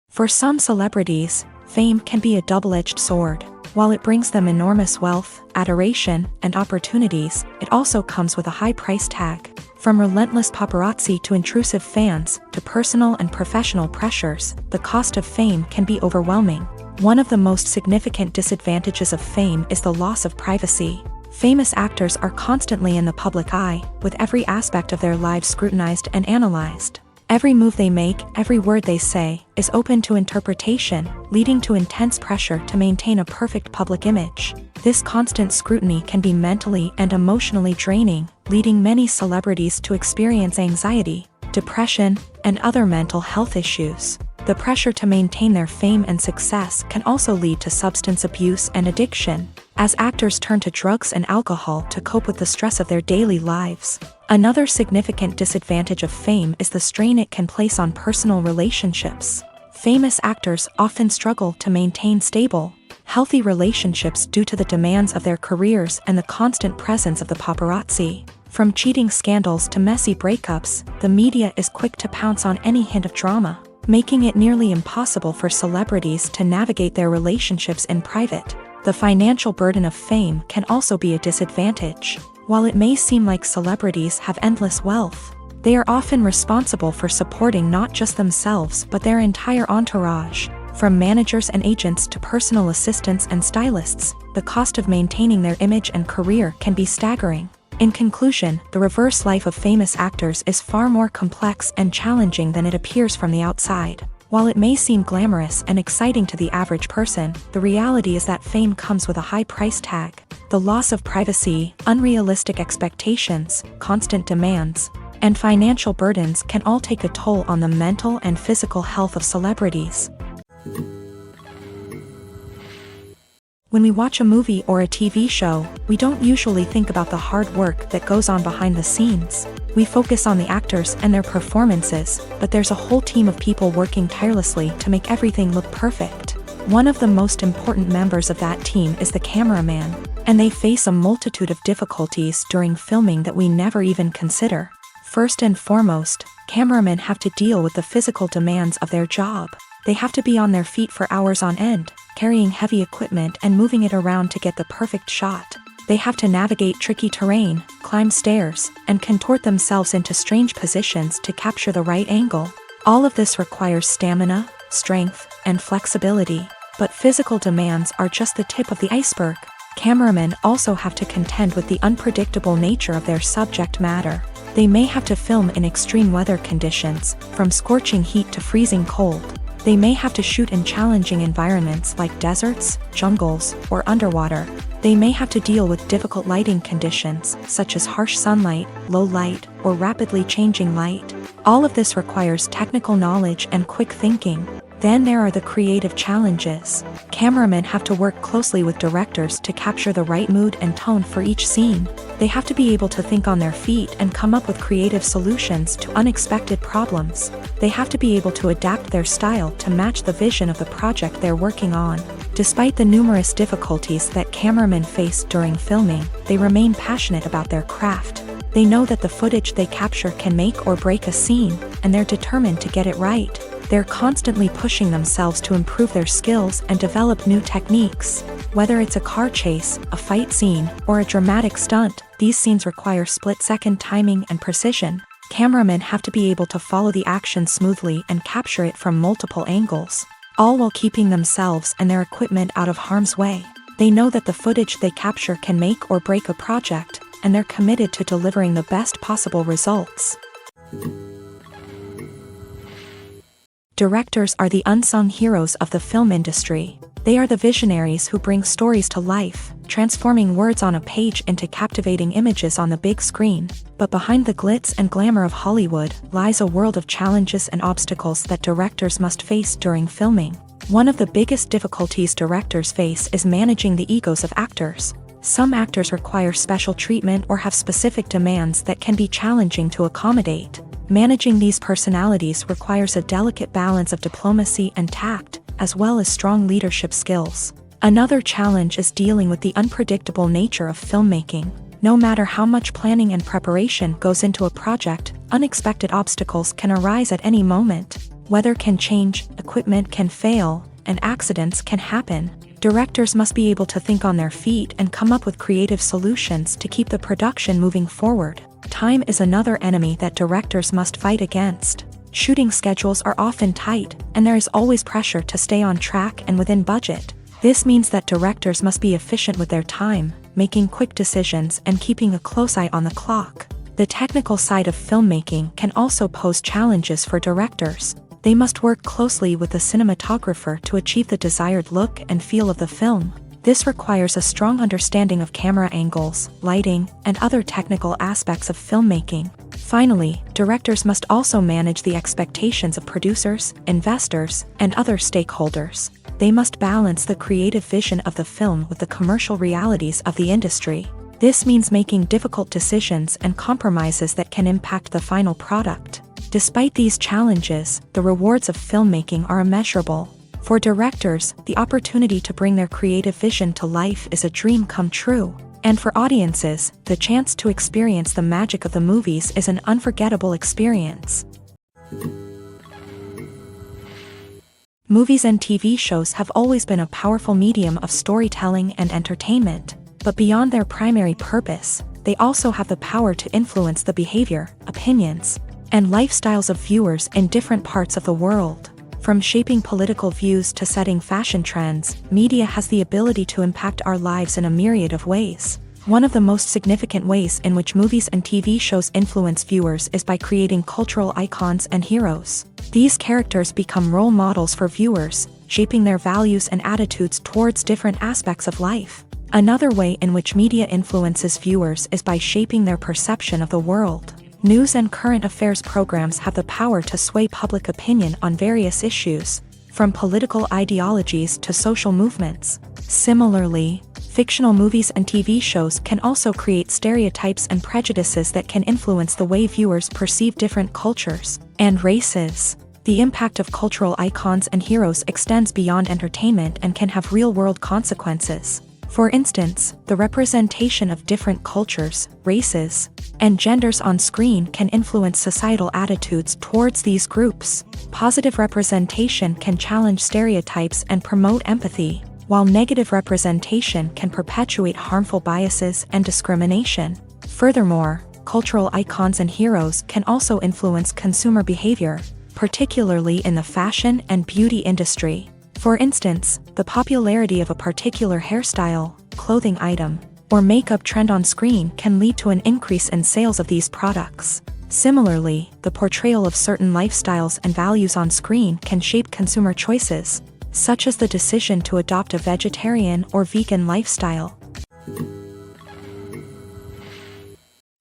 For some celebrities, fame can be a double-edged sword. While it brings them enormous wealth, adoration, and opportunities, it also comes with a high price tag. From relentless paparazzi to intrusive fans, to personal and professional pressures, the cost of fame can be overwhelming. One of the most significant disadvantages of fame is the loss of privacy. Famous actors are constantly in the public eye, with every aspect of their lives scrutinized and analyzed. Every move they make, every word they say, is open to interpretation, leading to intense pressure to maintain a perfect public image. This constant scrutiny can be mentally and emotionally draining, leading many celebrities to experience anxiety, depression, and other mental health issues. The pressure to maintain their fame and success can also lead to substance abuse and addiction, as actors turn to drugs and alcohol to cope with the stress of their daily lives. Another significant disadvantage of fame is the strain it can place on personal relationships. Famous actors often struggle to maintain stable, healthy relationships due to the demands of their careers and the constant presence of the paparazzi. From cheating scandals to messy breakups, the media is quick to pounce on any hint of drama, making it nearly impossible for celebrities to navigate their relationships in private. The financial burden of fame can also be a disadvantage. While it may seem like celebrities have endless wealth, they are often responsible for supporting not just themselves but their entire entourage. From managers and agents to personal assistants and stylists, the cost of maintaining their image and career can be staggering. In conclusion, the reverse life of famous actors is far more complex and challenging than it appears from the outside. While it may seem glamorous and exciting to the average person, the reality is that fame comes with a high price tag. The loss of privacy, unrealistic expectations, constant demands, and financial burdens can all take a toll on the mental and physical health of celebrities. When we watch a movie or a TV show, we don't usually think about the hard work that goes on behind the scenes. We focus on the actors and their performances, but there's a whole team of people working tirelessly to make everything look perfect. One of the most important members of that team is the cameraman, and they face a multitude of difficulties during filming that we never even consider. First and foremost, cameramen have to deal with the physical demands of their job. They have to be on their feet for hours on end, carrying heavy equipment and moving it around to get the perfect shot. They have to navigate tricky terrain, climb stairs, and contort themselves into strange positions to capture the right angle. All of this requires stamina, strength, and flexibility. But physical demands are just the tip of the iceberg. Cameramen also have to contend with the unpredictable nature of their subject matter. They may have to film in extreme weather conditions, from scorching heat to freezing cold. They may have to shoot in challenging environments like deserts, jungles, or underwater. They may have to deal with difficult lighting conditions, such as harsh sunlight, low light, or rapidly changing light. All of this requires technical knowledge and quick thinking. Then there are the creative challenges. Cameramen have to work closely with directors to capture the right mood and tone for each scene. They have to be able to think on their feet and come up with creative solutions to unexpected problems. They have to be able to adapt their style to match the vision of the project they're working on. Despite the numerous difficulties that cameramen face during filming, they remain passionate about their craft. They know that the footage they capture can make or break a scene, and they're determined to get it right. They're constantly pushing themselves to improve their skills and develop new techniques. Whether it's a car chase, a fight scene, or a dramatic stunt, these scenes require split-second timing and precision. Cameramen have to be able to follow the action smoothly and capture it from multiple angles, all while keeping themselves and their equipment out of harm's way. They know that the footage they capture can make or break a project, and they're committed to delivering the best possible results. Directors are the unsung heroes of the film industry. They are the visionaries who bring stories to life, transforming words on a page into captivating images on the big screen. But behind the glitz and glamour of Hollywood lies a world of challenges and obstacles that directors must face during filming. One of the biggest difficulties directors face is managing the egos of actors. Some actors require special treatment or have specific demands that can be challenging to accommodate. Managing these personalities requires a delicate balance of diplomacy and tact, as well as strong leadership skills. Another challenge is dealing with the unpredictable nature of filmmaking. No matter how much planning and preparation goes into a project, unexpected obstacles can arise at any moment. Weather can change, equipment can fail, and accidents can happen. Directors must be able to think on their feet and come up with creative solutions to keep the production moving forward. Time is another enemy that directors must fight against. Shooting schedules are often tight, and there is always pressure to stay on track and within budget. This means that directors must be efficient with their time, making quick decisions and keeping a close eye on the clock. The technical side of filmmaking can also pose challenges for directors. They must work closely with the cinematographer to achieve the desired look and feel of the film. This requires a strong understanding of camera angles, lighting, and other technical aspects of filmmaking. Finally, directors must also manage the expectations of producers, investors, and other stakeholders. They must balance the creative vision of the film with the commercial realities of the industry. This means making difficult decisions and compromises that can impact the final product. Despite these challenges, the rewards of filmmaking are immeasurable. For directors, the opportunity to bring their creative vision to life is a dream come true. And for audiences, the chance to experience the magic of the movies is an unforgettable experience. Movies and TV shows have always been a powerful medium of storytelling and entertainment. But beyond their primary purpose, they also have the power to influence the behavior, opinions, and lifestyles of viewers in different parts of the world. From shaping political views to setting fashion trends, media has the ability to impact our lives in a myriad of ways. One of the most significant ways in which movies and TV shows influence viewers is by creating cultural icons and heroes. These characters become role models for viewers, shaping their values and attitudes towards different aspects of life. Another way in which media influences viewers is by shaping their perception of the world. News and current affairs programs have the power to sway public opinion on various issues, from political ideologies to social movements. Similarly, fictional movies and TV shows can also create stereotypes and prejudices that can influence the way viewers perceive different cultures and races. The impact of cultural icons and heroes extends beyond entertainment and can have real-world consequences. For instance, the representation of different cultures, races, and genders on screen can influence societal attitudes towards these groups. Positive representation can challenge stereotypes and promote empathy, while negative representation can perpetuate harmful biases and discrimination. Furthermore, cultural icons and heroes can also influence consumer behavior, particularly in the fashion and beauty industry. For instance, the popularity of a particular hairstyle, clothing item, or makeup trend on screen can lead to an increase in sales of these products. Similarly, the portrayal of certain lifestyles and values on screen can shape consumer choices, such as the decision to adopt a vegetarian or vegan lifestyle.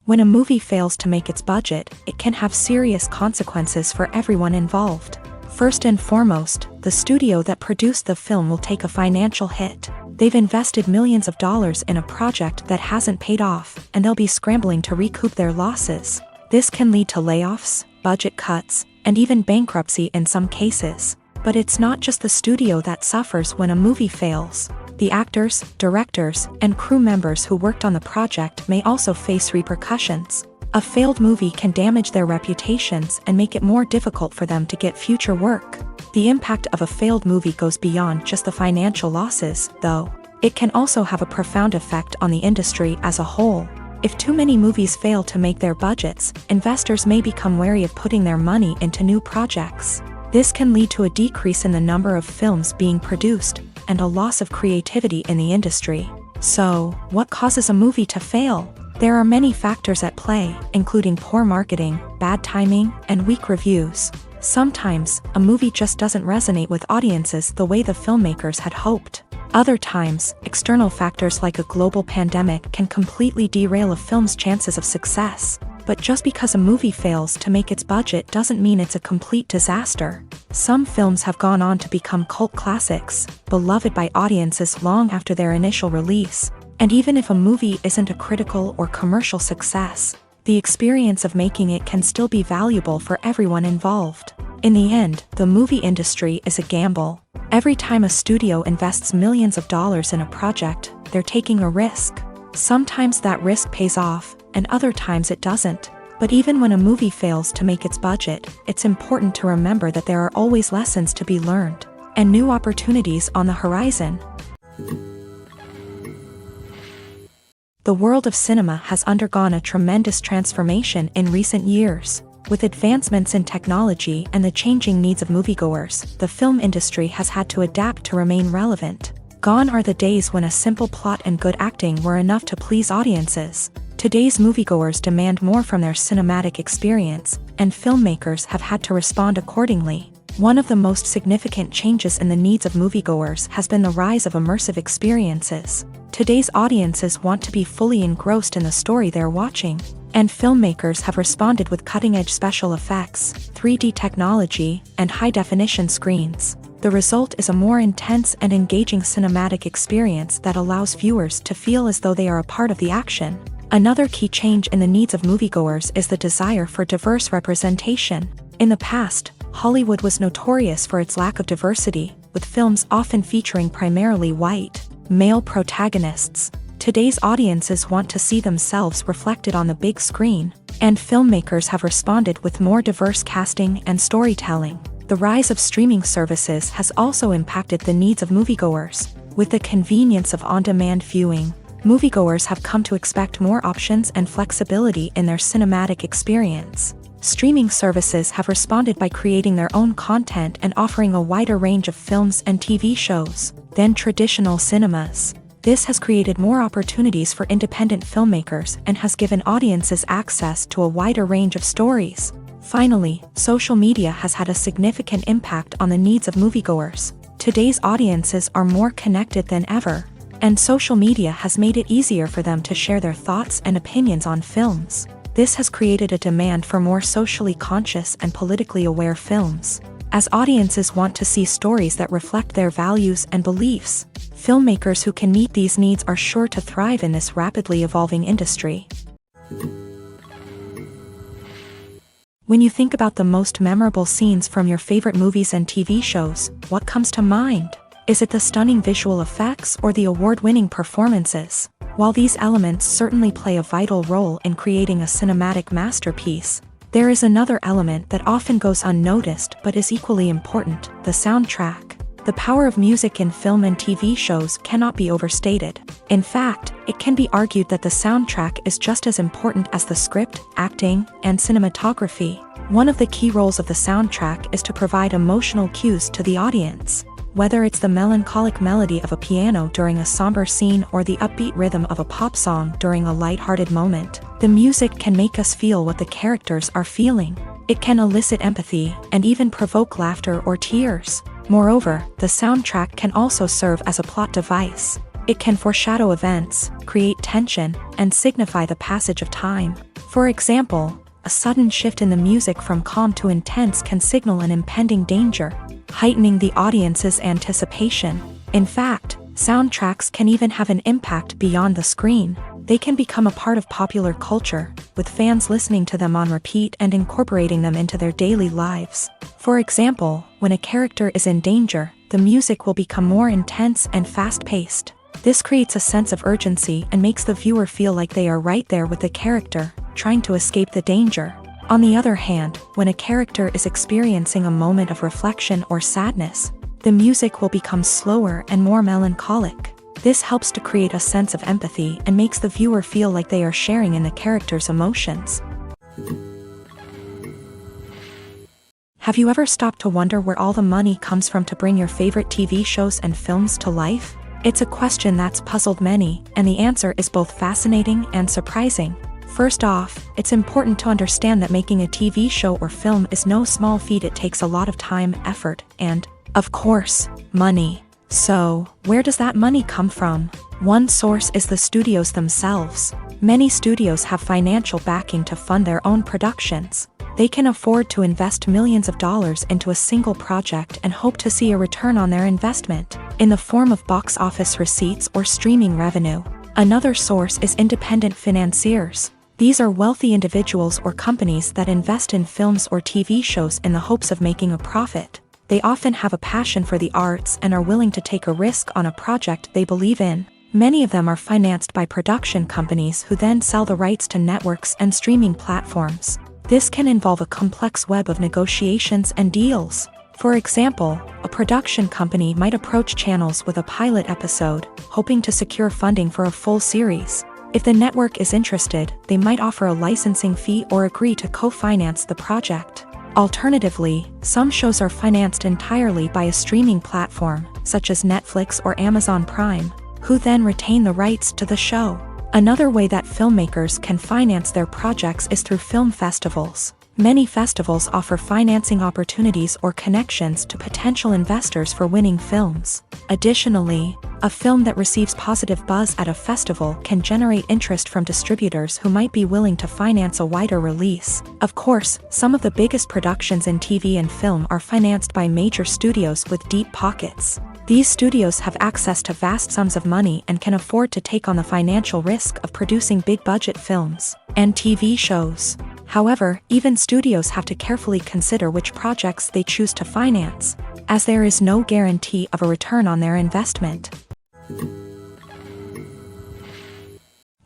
When a movie fails to make its budget, it can have serious consequences for everyone involved. First and foremost, the studio that produced the film will take a financial hit. They've invested millions of dollars in a project that hasn't paid off, and they'll be scrambling to recoup their losses. This can lead to layoffs, budget cuts, and even bankruptcy in some cases. But it's not just the studio that suffers when a movie fails. The actors, directors, and crew members who worked on the project may also face repercussions. A failed movie can damage their reputations and make it more difficult for them to get future work. The impact of a failed movie goes beyond just the financial losses, though. It can also have a profound effect on the industry as a whole. If too many movies fail to make their budgets, investors may become wary of putting their money into new projects. This can lead to a decrease in the number of films being produced, and a loss of creativity in the industry. So, what causes a movie to fail? There are many factors at play, including poor marketing, bad timing, and weak reviews. Sometimes, a movie just doesn't resonate with audiences the way the filmmakers had hoped. Other times, external factors like a global pandemic can completely derail a film's chances of success. But just because a movie fails to make its budget doesn't mean it's a complete disaster. Some films have gone on to become cult classics, beloved by audiences long after their initial release. And even if a movie isn't a critical or commercial success, the experience of making it can still be valuable for everyone involved. In the end, the movie industry is a gamble. Every time a studio invests millions of dollars in a project, they're taking a risk. Sometimes that risk pays off, and other times it doesn't. But even when a movie fails to make its budget, it's important to remember that there are always lessons to be learned, and new opportunities on the horizon. The world of cinema has undergone a tremendous transformation in recent years. With advancements in technology and the changing needs of moviegoers, the film industry has had to adapt to remain relevant. Gone are the days when a simple plot and good acting were enough to please audiences. Today's moviegoers demand more from their cinematic experience, and filmmakers have had to respond accordingly. One of the most significant changes in the needs of moviegoers has been the rise of immersive experiences. Today's audiences want to be fully engrossed in the story they're watching, and filmmakers have responded with cutting-edge special effects, 3D technology, and high-definition screens. The result is a more intense and engaging cinematic experience that allows viewers to feel as though they are a part of the action. Another key change in the needs of moviegoers is the desire for diverse representation. In the past, Hollywood was notorious for its lack of diversity, with films often featuring primarily white, male protagonists. Today's audiences want to see themselves reflected on the big screen, and filmmakers have responded with more diverse casting and storytelling. The rise of streaming services has also impacted the needs of moviegoers. With the convenience of on-demand viewing, moviegoers have come to expect more options and flexibility in their cinematic experience. Streaming services have responded by creating their own content and offering a wider range of films and TV shows than traditional cinemas. This has created more opportunities for independent filmmakers and has given audiences access to a wider range of stories. Finally, social media has had a significant impact on the needs of moviegoers. Today's audiences are more connected than ever, and social media has made it easier for them to share their thoughts and opinions on films. This has created a demand for more socially conscious and politically aware films. As audiences want to see stories that reflect their values and beliefs, filmmakers who can meet these needs are sure to thrive in this rapidly evolving industry. When you think about the most memorable scenes from your favorite movies and TV shows, what comes to mind? Is it the stunning visual effects or the award-winning performances? While these elements certainly play a vital role in creating a cinematic masterpiece, there is another element that often goes unnoticed but is equally important: the soundtrack. The power of music in film and TV shows cannot be overstated. In fact, it can be argued that the soundtrack is just as important as the script, acting, and cinematography. One of the key roles of the soundtrack is to provide emotional cues to the audience. Whether it's the melancholic melody of a piano during a somber scene or the upbeat rhythm of a pop song during a light-hearted moment, the music can make us feel what the characters are feeling. It can elicit empathy and even provoke laughter or tears. Moreover, the soundtrack can also serve as a plot device. It can foreshadow events, create tension, and signify the passage of time. For example, a sudden shift in the music from calm to intense can signal an impending danger, heightening the audience's anticipation. In fact, soundtracks can even have an impact beyond the screen. They can become a part of popular culture, with fans listening to them on repeat and incorporating them into their daily lives. For example, when a character is in danger, the music will become more intense and fast-paced. This creates a sense of urgency and makes the viewer feel like they are right there with the character, trying to escape the danger. On the other hand, when a character is experiencing a moment of reflection or sadness, the music will become slower and more melancholic. This helps to create a sense of empathy and makes the viewer feel like they are sharing in the character's emotions. Have you ever stopped to wonder where all the money comes from to bring your favorite TV shows and films to life? It's a question that's puzzled many, and the answer is both fascinating and surprising. First off, it's important to understand that making a TV show or film is no small feat. It takes a lot of time, effort, and, of course, money. So, where does that money come from? One source is the studios themselves. Many studios have financial backing to fund their own productions. They can afford to invest millions of dollars into a single project and hope to see a return on their investment, in the form of box office receipts or streaming revenue. Another source is independent financiers. These are wealthy individuals or companies that invest in films or TV shows in the hopes of making a profit. They often have a passion for the arts and are willing to take a risk on a project they believe in. Many of them are financed by production companies who then sell the rights to networks and streaming platforms. This can involve a complex web of negotiations and deals. For example, a production company might approach channels with a pilot episode, hoping to secure funding for a full series. If the network is interested, they might offer a licensing fee or agree to co-finance the project. Alternatively, some shows are financed entirely by a streaming platform, such as Netflix or Amazon Prime, who then retain the rights to the show. Another way that filmmakers can finance their projects is through film festivals. Many festivals offer financing opportunities or connections to potential investors for winning films. Additionally, a film that receives positive buzz at a festival can generate interest from distributors who might be willing to finance a wider release. Of course, some of the biggest productions in TV and film are financed by major studios with deep pockets. These studios have access to vast sums of money and can afford to take on the financial risk of producing big-budget films and TV shows. However, even studios have to carefully consider which projects they choose to finance, as there is no guarantee of a return on their investment.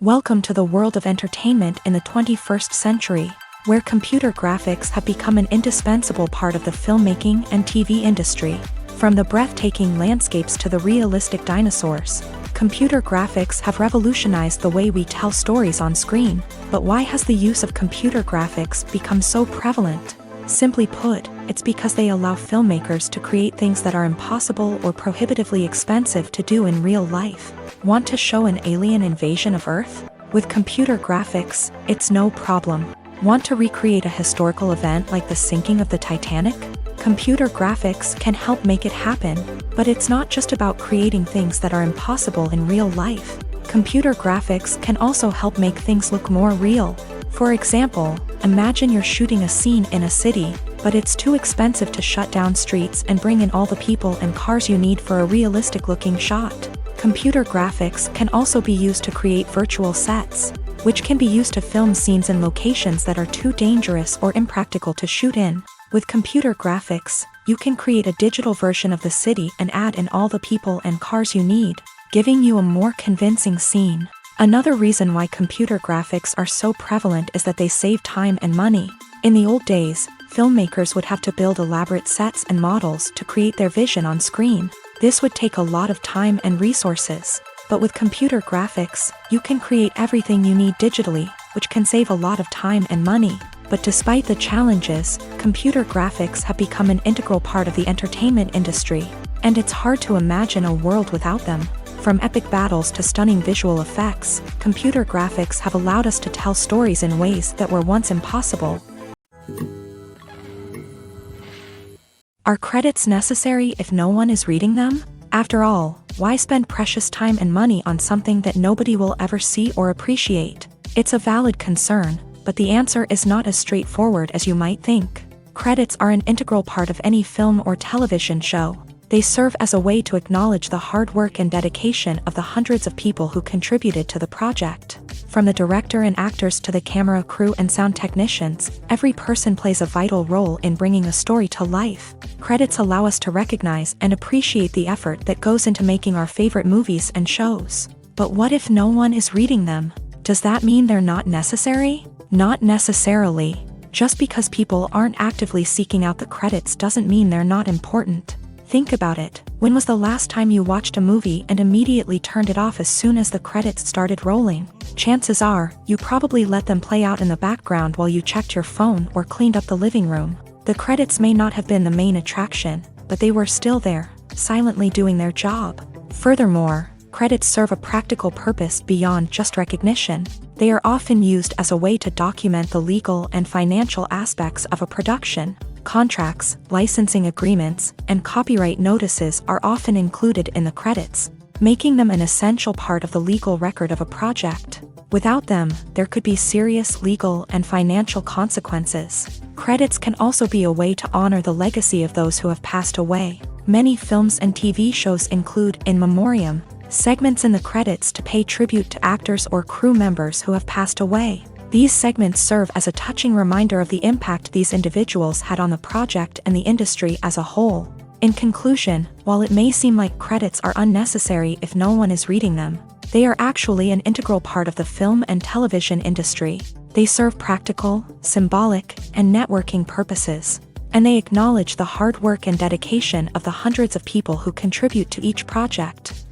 Welcome to the world of entertainment in the 21st century, where computer graphics have become an indispensable part of the filmmaking and TV industry. From the breathtaking landscapes to the realistic dinosaurs, computer graphics have revolutionized the way we tell stories on screen. But why has the use of computer graphics become so prevalent? Simply put, it's because they allow filmmakers to create things that are impossible or prohibitively expensive to do in real life. Want to show an alien invasion of Earth? With computer graphics, it's no problem. Want to recreate a historical event like the sinking of the Titanic? Computer graphics can help make it happen, but it's not just about creating things that are impossible in real life. Computer graphics can also help make things look more real. For example, imagine you're shooting a scene in a city, but it's too expensive to shut down streets and bring in all the people and cars you need for a realistic-looking shot. Computer graphics can also be used to create virtual sets, which can be used to film scenes in locations that are too dangerous or impractical to shoot in. With computer graphics, you can create a digital version of the city and add in all the people and cars you need, giving you a more convincing scene. Another reason why computer graphics are so prevalent is that they save time and money. In the old days, filmmakers would have to build elaborate sets and models to create their vision on screen. This would take a lot of time and resources. But with computer graphics, you can create everything you need digitally, which can save a lot of time and money. But despite the challenges, computer graphics have become an integral part of the entertainment industry, and it's hard to imagine a world without them. From epic battles to stunning visual effects, computer graphics have allowed us to tell stories in ways that were once impossible. Are credits necessary if no one is reading them? After all, why spend precious time and money on something that nobody will ever see or appreciate? It's a valid concern, but the answer is not as straightforward as you might think. Credits are an integral part of any film or television show. They serve as a way to acknowledge the hard work and dedication of the hundreds of people who contributed to the project. From the director and actors to the camera crew and sound technicians, every person plays a vital role in bringing a story to life. Credits allow us to recognize and appreciate the effort that goes into making our favorite movies and shows. But what if no one is reading them? Does that mean they're not necessary? Not necessarily. Just because people aren't actively seeking out the credits doesn't mean they're not important. Think about it. When was the last time you watched a movie and immediately turned it off as soon as the credits started rolling? Chances are, you probably let them play out in the background while you checked your phone or cleaned up the living room. The credits may not have been the main attraction, but they were still there, silently doing their job. Furthermore, credits serve a practical purpose beyond just recognition. They are often used as a way to document the legal and financial aspects of a production. Contracts, licensing agreements, and copyright notices are often included in the credits, making them an essential part of the legal record of a project. Without them, there could be serious legal and financial consequences. Credits can also be a way to honor the legacy of those who have passed away. Many films and TV shows include in memoriam segments in the credits to pay tribute to actors or crew members who have passed away. These segments serve as a touching reminder of the impact these individuals had on the project and the industry as a whole. In conclusion, while it may seem like credits are unnecessary if no one is reading them, they are actually an integral part of the film and television industry. They serve practical, symbolic, and networking purposes, and they acknowledge the hard work and dedication of the hundreds of people who contribute to each project.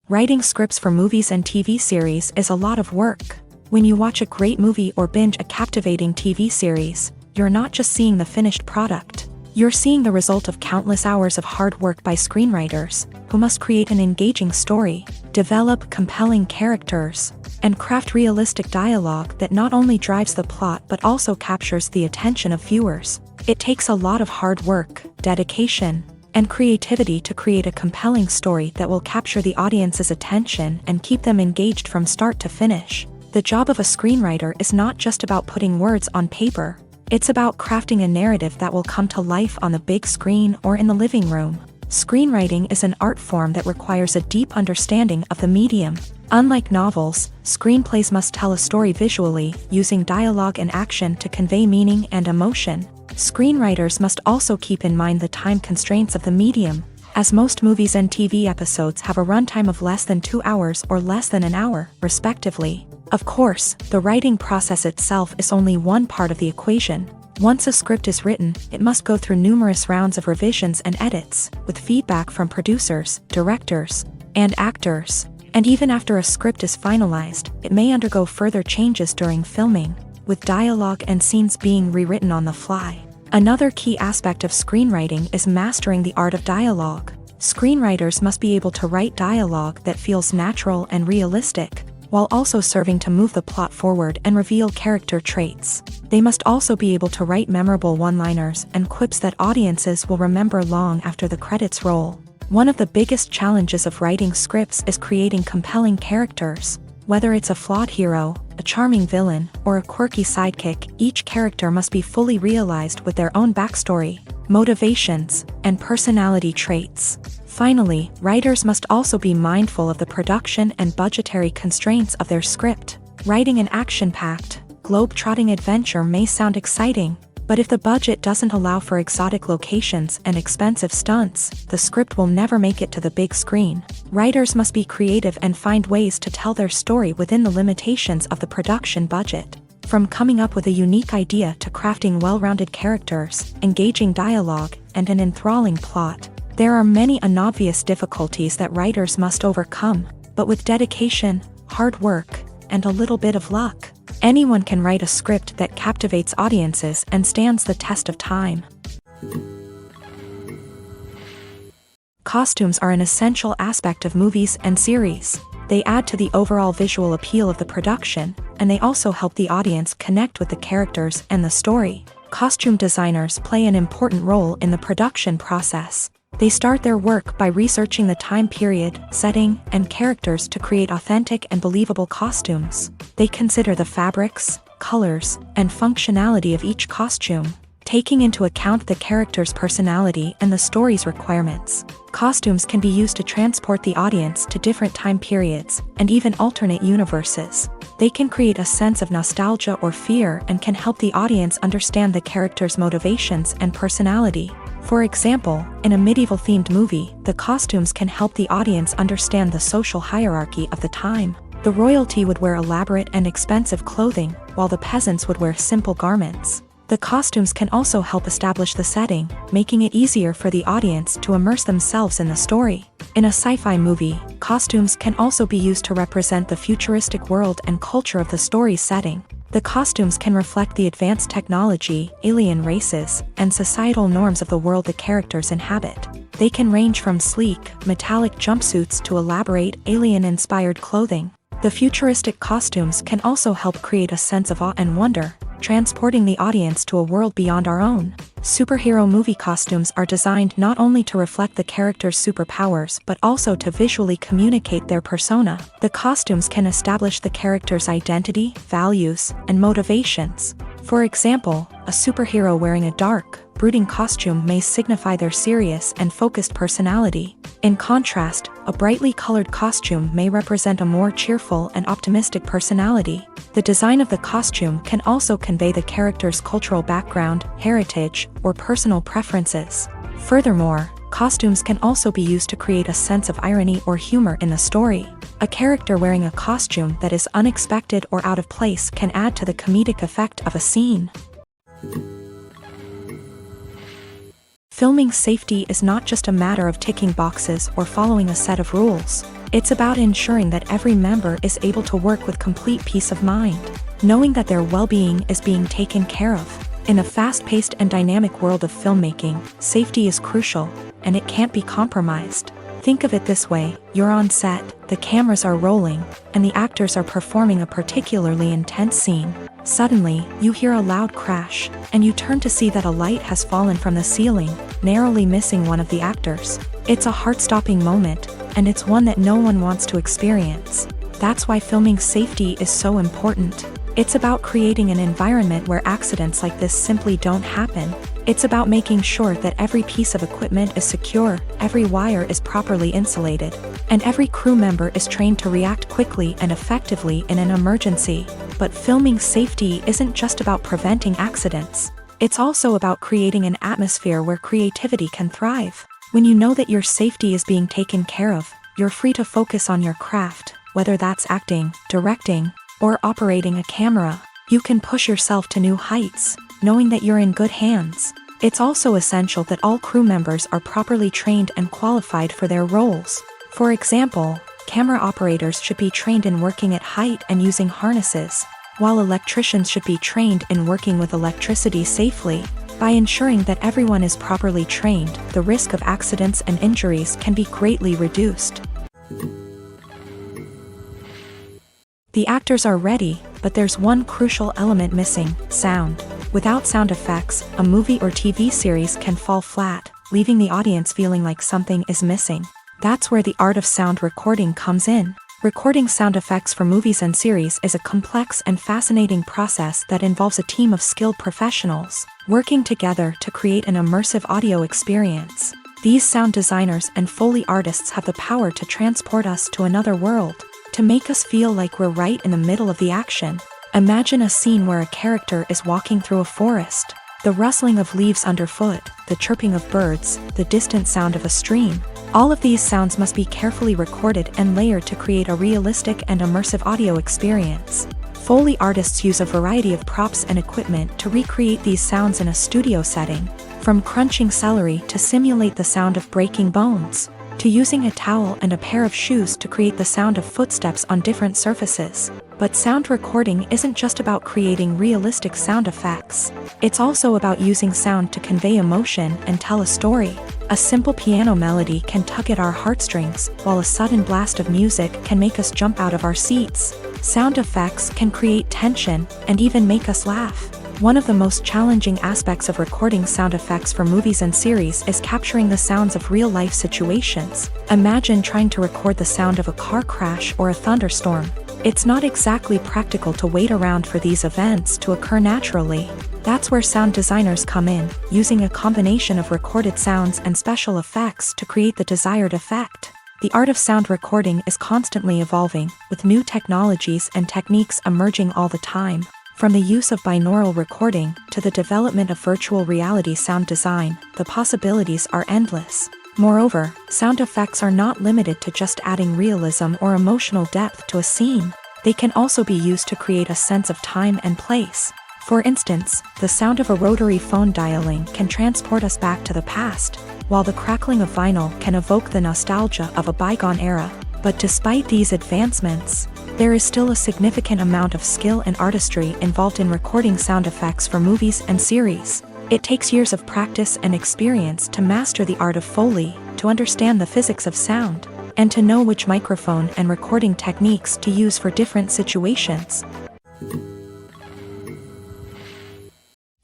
Writing scripts for movies and TV series is a lot of work. When you watch a great movie or binge a captivating TV series, you're not just seeing the finished product. You're seeing the result of countless hours of hard work by screenwriters, who must create an engaging story, develop compelling characters, and craft realistic dialogue that not only drives the plot but also captures the attention of viewers. It takes a lot of hard work, dedication, and creativity to create a compelling story that will capture the audience's attention and keep them engaged from start to finish. The job of a screenwriter is not just about putting words on paper. It's about crafting a narrative that will come to life on the big screen or in the living room. Screenwriting is an art form that requires a deep understanding of the medium. Unlike novels, screenplays must tell a story visually, using dialogue and action to convey meaning and emotion. Screenwriters must also keep in mind the time constraints of the medium, as most movies and TV episodes have a runtime of less than 2 hours or less than an hour, respectively. Of course, the writing process itself is only one part of the equation. Once a script is written, it must go through numerous rounds of revisions and edits, with feedback from producers, directors, and actors. And even after a script is finalized, it may undergo further changes during filming, with dialogue and scenes being rewritten on the fly. Another key aspect of screenwriting is mastering the art of dialogue. Screenwriters must be able to write dialogue that feels natural and realistic, while also serving to move the plot forward and reveal character traits. They must also be able to write memorable one-liners and quips that audiences will remember long after the credits roll. One of the biggest challenges of writing scripts is creating compelling characters. Whether it's a flawed hero, a charming villain, or a quirky sidekick, each character must be fully realized with their own backstory, motivations, and personality traits. Finally, writers must also be mindful of the production and budgetary constraints of their script. Writing an action-packed, globe-trotting adventure may sound exciting, But if the budget doesn't allow for exotic locations and expensive stunts, the script will never make it to the big screen. Writers must be creative and find ways to tell their story within the limitations of the production budget. From coming up with a unique idea to crafting well-rounded characters, engaging dialogue, and an enthralling plot, there are many unobvious difficulties that writers must overcome, but with dedication, hard work, and a little bit of luck, anyone can write a script that captivates audiences and stands the test of time. Costumes are an essential aspect of movies and series. They add to the overall visual appeal of the production, and they also help the audience connect with the characters and the story. Costume designers play an important role in the production process. They start their work by researching the time period, setting, and characters to create authentic and believable costumes. They consider the fabrics, colors, and functionality of each costume, taking into account the character's personality and the story's requirements. Costumes can be used to transport the audience to different time periods and even alternate universes. They can create a sense of nostalgia or fear and can help the audience understand the character's motivations and personality. For example, in a medieval-themed movie, the costumes can help the audience understand the social hierarchy of the time. The royalty would wear elaborate and expensive clothing, while the peasants would wear simple garments. The costumes can also help establish the setting, making it easier for the audience to immerse themselves in the story. In a sci-fi movie, costumes can also be used to represent the futuristic world and culture of the story's setting. The costumes can reflect the advanced technology, alien races, and societal norms of the world the characters inhabit. They can range from sleek, metallic jumpsuits to elaborate, alien-inspired clothing. The futuristic costumes can also help create a sense of awe and wonder, transporting the audience to a world beyond our own. Superhero movie costumes are designed not only to reflect the character's superpowers but also to visually communicate their persona. The costumes can establish the character's identity, values, and motivations. For example, a superhero wearing a dark, brooding costume may signify their serious and focused personality. In contrast, a brightly colored costume may represent a more cheerful and optimistic personality. The design of the costume can also convey the character's cultural background, heritage, or personal preferences. Furthermore, costumes can also be used to create a sense of irony or humor in the story. A character wearing a costume that is unexpected or out of place can add to the comedic effect of a scene. Filming safety is not just a matter of ticking boxes or following a set of rules. It's about ensuring that every member is able to work with complete peace of mind, knowing that their well-being is being taken care of. In a fast-paced and dynamic world of filmmaking, safety is crucial, and it can't be compromised. Think of it this way: you're on set, the cameras are rolling, and the actors are performing a particularly intense scene. Suddenly, you hear a loud crash, and you turn to see that a light has fallen from the ceiling, narrowly missing one of the actors. It's a heart-stopping moment, and it's one that no one wants to experience. That's why filming safety is so important. It's about creating an environment where accidents like this simply don't happen. It's about making sure that every piece of equipment is secure, every wire is properly insulated, and every crew member is trained to react quickly and effectively in an emergency. But filming safety isn't just about preventing accidents. It's also about creating an atmosphere where creativity can thrive. When you know that your safety is being taken care of, you're free to focus on your craft, whether that's acting, directing, or operating a camera. You can push yourself to new heights, knowing that you're in good hands. It's also essential that all crew members are properly trained and qualified for their roles. For example, camera operators should be trained in working at height and using harnesses, while electricians should be trained in working with electricity safely. By ensuring that everyone is properly trained, the risk of accidents and injuries can be greatly reduced. The actors are ready, but there's one crucial element missing: sound. Without sound effects, a movie or TV series can fall flat, leaving the audience feeling like something is missing. That's where the art of sound recording comes in. Recording sound effects for movies and series is a complex and fascinating process that involves a team of skilled professionals working together to create an immersive audio experience. These sound designers and Foley artists have the power to transport us to another world, to make us feel like we're right in the middle of the action. Imagine a scene where a character is walking through a forest. The rustling of leaves underfoot, the chirping of birds, the distant sound of a stream. All of these sounds must be carefully recorded and layered to create a realistic and immersive audio experience. Foley artists use a variety of props and equipment to recreate these sounds in a studio setting, from crunching celery to simulate the sound of breaking bones, to using a towel and a pair of shoes to create the sound of footsteps on different surfaces. But sound recording isn't just about creating realistic sound effects. It's also about using sound to convey emotion and tell a story. A simple piano melody can tug at our heartstrings, while a sudden blast of music can make us jump out of our seats. Sound effects can create tension and even make us laugh. One of the most challenging aspects of recording sound effects for movies and series is capturing the sounds of real-life situations. Imagine trying to record the sound of a car crash or a thunderstorm. It's not exactly practical to wait around for these events to occur naturally. That's where sound designers come in, using a combination of recorded sounds and special effects to create the desired effect. The art of sound recording is constantly evolving, with new technologies and techniques emerging all the time. From the use of binaural recording to the development of virtual reality sound design, the possibilities are endless. Moreover, sound effects are not limited to just adding realism or emotional depth to a scene. They can also be used to create a sense of time and place. For instance, the sound of a rotary phone dialing can transport us back to the past, while the crackling of vinyl can evoke the nostalgia of a bygone era. But despite these advancements, there is still a significant amount of skill and artistry involved in recording sound effects for movies and series. It takes years of practice and experience to master the art of Foley, to understand the physics of sound, and to know which microphone and recording techniques to use for different situations.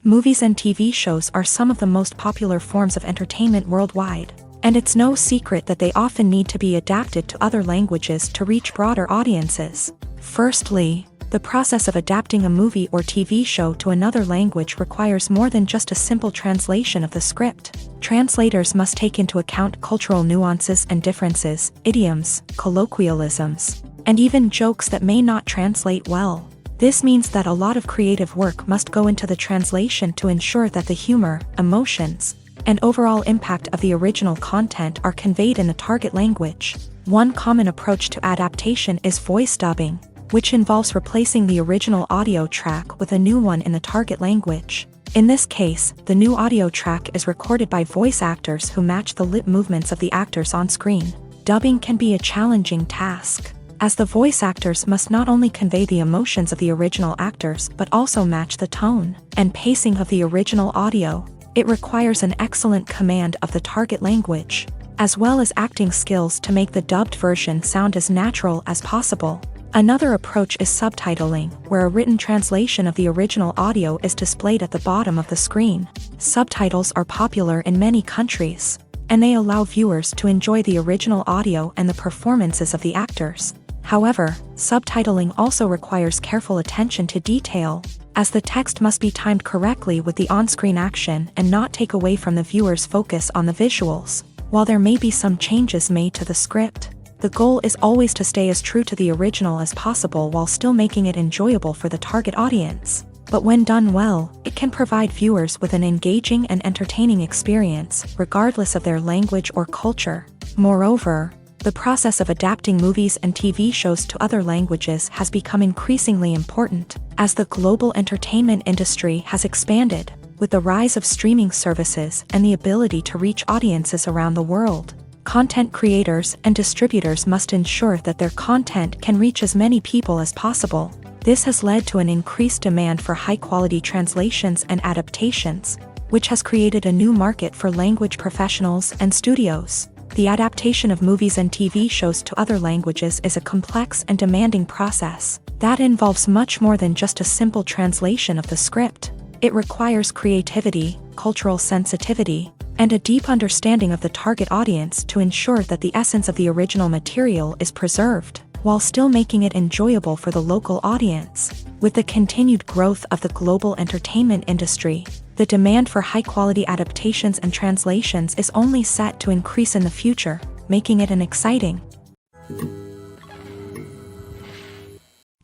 Movies and TV shows are some of the most popular forms of entertainment worldwide, and it's no secret that they often need to be adapted to other languages to reach broader audiences. Firstly, the process of adapting a movie or TV show to another language requires more than just a simple translation of the script. Translators must take into account cultural nuances and differences, idioms, colloquialisms, and even jokes that may not translate well. This means that a lot of creative work must go into the translation to ensure that the humor, emotions, and overall impact of the original content are conveyed in the target language. One common approach to adaptation is voice dubbing, which involves replacing the original audio track with a new one in the target language. In this case, the new audio track is recorded by voice actors who match the lip movements of the actors on screen. Dubbing can be a challenging task, as the voice actors must not only convey the emotions of the original actors but also match the tone and pacing of the original audio. It requires an excellent command of the target language, as well as acting skills to make the dubbed version sound as natural as possible. Another approach is subtitling, where a written translation of the original audio is displayed at the bottom of the screen. Subtitles are popular in many countries, and they allow viewers to enjoy the original audio and the performances of the actors. However, subtitling also requires careful attention to detail, as the text must be timed correctly with the on-screen action and not take away from the viewer's focus on the visuals. While there may be some changes made to the script, the goal is always to stay as true to the original as possible while still making it enjoyable for the target audience. But when done well, it can provide viewers with an engaging and entertaining experience, regardless of their language or culture. Moreover, the process of adapting movies and TV shows to other languages has become increasingly important, as the global entertainment industry has expanded, with the rise of streaming services and the ability to reach audiences around the world. Content creators and distributors must ensure that their content can reach as many people as possible. This has led to an increased demand for high-quality translations and adaptations, which has created a new market for language professionals and studios. The adaptation of movies and TV shows to other languages is a complex and demanding process that involves much more than just a simple translation of the script. It requires creativity, cultural sensitivity, and a deep understanding of the target audience to ensure that the essence of the original material is preserved, while still making it enjoyable for the local audience. With the continued growth of the global entertainment industry, the demand for high-quality adaptations and translations is only set to increase in the future, making it an exciting.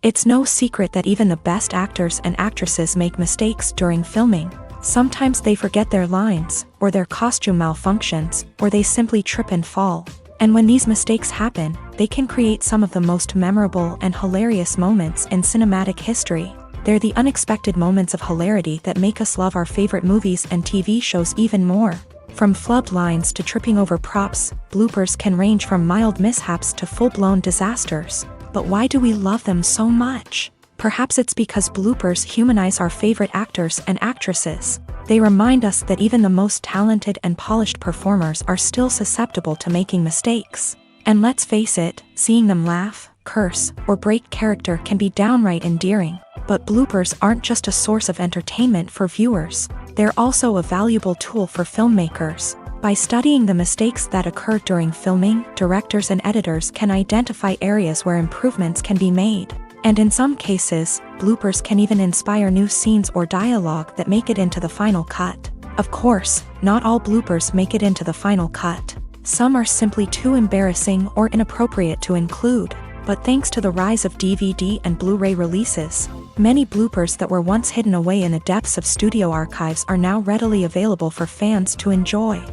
It's no secret that even the best actors and actresses make mistakes during filming. Sometimes they forget their lines, or their costume malfunctions, or they simply trip and fall. And when these mistakes happen, they can create some of the most memorable and hilarious moments in cinematic history. They're the unexpected moments of hilarity that make us love our favorite movies and TV shows even more. From flubbed lines to tripping over props, bloopers can range from mild mishaps to full-blown disasters. But why do we love them so much? Perhaps it's because bloopers humanize our favorite actors and actresses. They remind us that even the most talented and polished performers are still susceptible to making mistakes. And let's face it, seeing them laugh, curse, or break character can be downright endearing. But bloopers aren't just a source of entertainment for viewers. They're also a valuable tool for filmmakers. By studying the mistakes that occur during filming, directors and editors can identify areas where improvements can be made. And in some cases, bloopers can even inspire new scenes or dialogue that make it into the final cut. Of course, not all bloopers make it into the final cut. Some are simply too embarrassing or inappropriate to include. But thanks to the rise of DVD and Blu-ray releases, many bloopers that were once hidden away in the depths of studio archives are now readily available for fans to enjoy.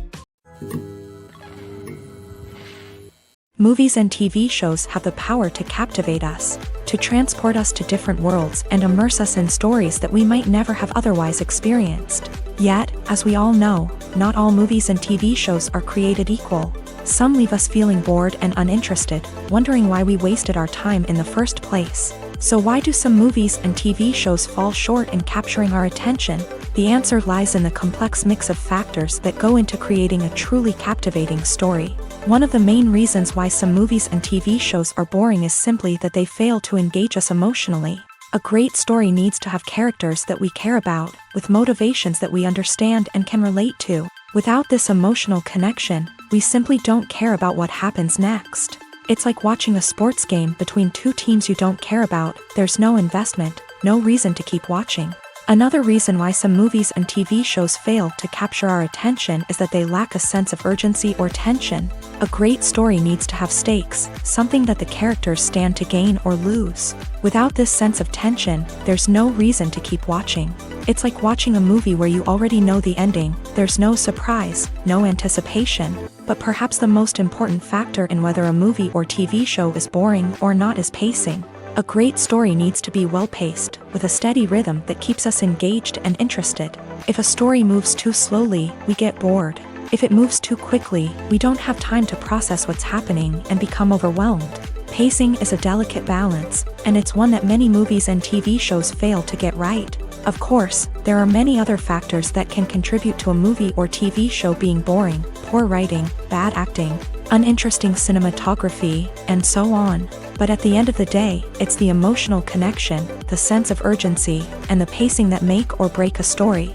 Movies and TV shows have the power to captivate us, to transport us to different worlds and immerse us in stories that we might never have otherwise experienced. Yet, as we all know, not all movies and TV shows are created equal. Some leave us feeling bored and uninterested, wondering why we wasted our time in the first place. So why do some movies and TV shows fall short in capturing our attention? The answer lies in the complex mix of factors that go into creating a truly captivating story. One of the main reasons why some movies and TV shows are boring is simply that they fail to engage us emotionally. A great story needs to have characters that we care about, with motivations that we understand and can relate to. Without this emotional connection, we simply don't care about what happens next. It's like watching a sports game between two teams you don't care about. There's no investment, no reason to keep watching. Another reason why some movies and TV shows fail to capture our attention is that they lack a sense of urgency or tension. A great story needs to have stakes, something that the characters stand to gain or lose. Without this sense of tension, there's no reason to keep watching. It's like watching a movie where you already know the ending. There's no surprise, no anticipation. But perhaps the most important factor in whether a movie or TV show is boring or not is pacing. A great story needs to be well-paced, with a steady rhythm that keeps us engaged and interested. If a story moves too slowly, we get bored. If it moves too quickly, we don't have time to process what's happening and become overwhelmed. Pacing is a delicate balance, and it's one that many movies and TV shows fail to get right. Of course, there are many other factors that can contribute to a movie or TV show being boring: poor writing, bad acting, uninteresting cinematography, and so on. But at the end of the day, it's the emotional connection, the sense of urgency, and the pacing that make or break a story.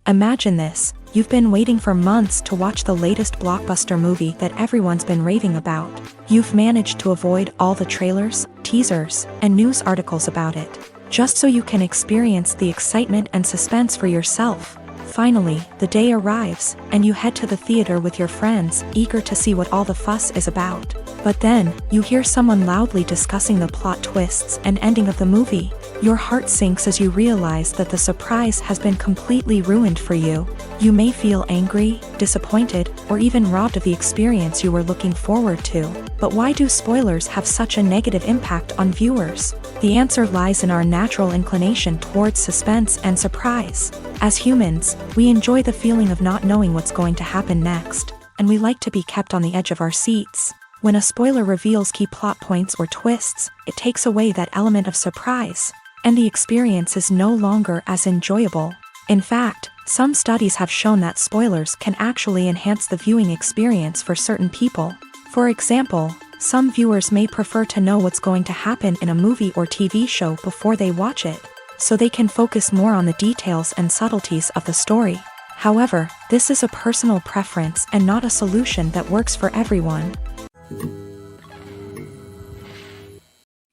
Imagine this: you've been waiting for months to watch the latest blockbuster movie that everyone's been raving about. You've managed to avoid all the trailers, teasers, and news articles about it, just so you can experience the excitement and suspense for yourself. Finally, the day arrives, and you head to the theater with your friends, eager to see what all the fuss is about. But then, you hear someone loudly discussing the plot twists and ending of the movie. Your heart sinks as you realize that the surprise has been completely ruined for you. You may feel angry, disappointed, or even robbed of the experience you were looking forward to. But why do spoilers have such a negative impact on viewers? The answer lies in our natural inclination towards suspense and surprise. As humans, we enjoy the feeling of not knowing what's going to happen next, and we like to be kept on the edge of our seats. When a spoiler reveals key plot points or twists, it takes away that element of surprise, and the experience is no longer as enjoyable. In fact, some studies have shown that spoilers can actually enhance the viewing experience for certain people. For example, some viewers may prefer to know what's going to happen in a movie or TV show before they watch it, so they can focus more on the details and subtleties of the story. However, this is a personal preference and not a solution that works for everyone.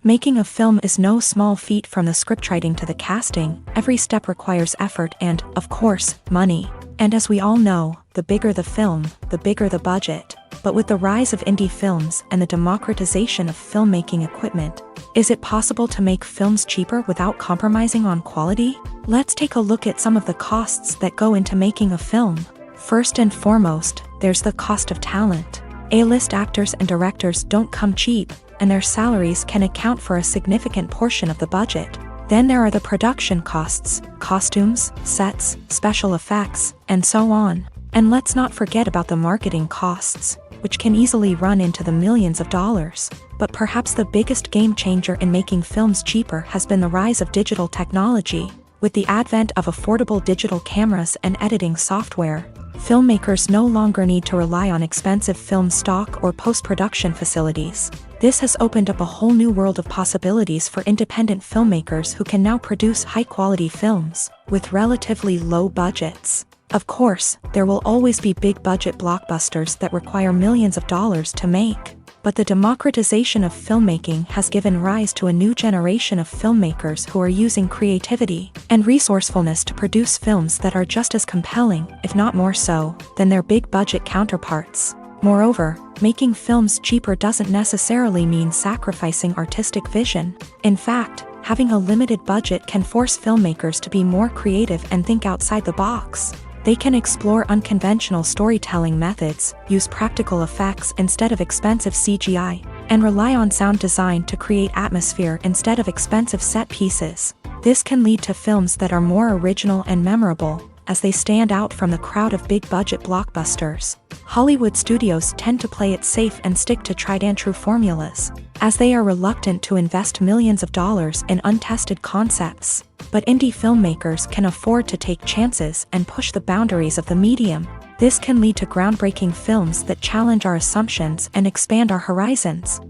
Making a film is no small feat. From the scriptwriting to the casting, every step requires effort and, of course, money. And as we all know, the bigger the film, the bigger the budget. But with the rise of indie films and the democratization of filmmaking equipment, Is it possible to make films cheaper without compromising on quality? Let's take a look at some of the costs that go into making a film. First and foremost, there's the cost of talent. A-list actors and directors don't come cheap, and their salaries can account for a significant portion of the budget. Then there are the production costs, costumes, sets, special effects, and so on. And let's not forget about the marketing costs, which can easily run into the millions of dollars. But perhaps the biggest game changer in making films cheaper has been the rise of digital technology. With the advent of affordable digital cameras and editing software, filmmakers no longer need to rely on expensive film stock or post-production facilities. This has opened up a whole new world of possibilities for independent filmmakers who can now produce high-quality films with relatively low budgets. Of course, there will always be big-budget blockbusters that require millions of dollars to make. But the democratization of filmmaking has given rise to a new generation of filmmakers who are using creativity and resourcefulness to produce films that are just as compelling, if not more so, than their big-budget counterparts. Moreover, making films cheaper doesn't necessarily mean sacrificing artistic vision. In fact, having a limited budget can force filmmakers to be more creative and think outside the box. They can explore unconventional storytelling methods, use practical effects instead of expensive CGI, and rely on sound design to create atmosphere instead of expensive set pieces. This can lead to films that are more original and memorable, as they stand out from the crowd of big-budget blockbusters. Hollywood studios tend to play it safe and stick to tried-and-true formulas, as they are reluctant to invest millions of dollars in untested concepts. But indie filmmakers can afford to take chances and push the boundaries of the medium. This can lead to groundbreaking films that challenge our assumptions and expand our horizons.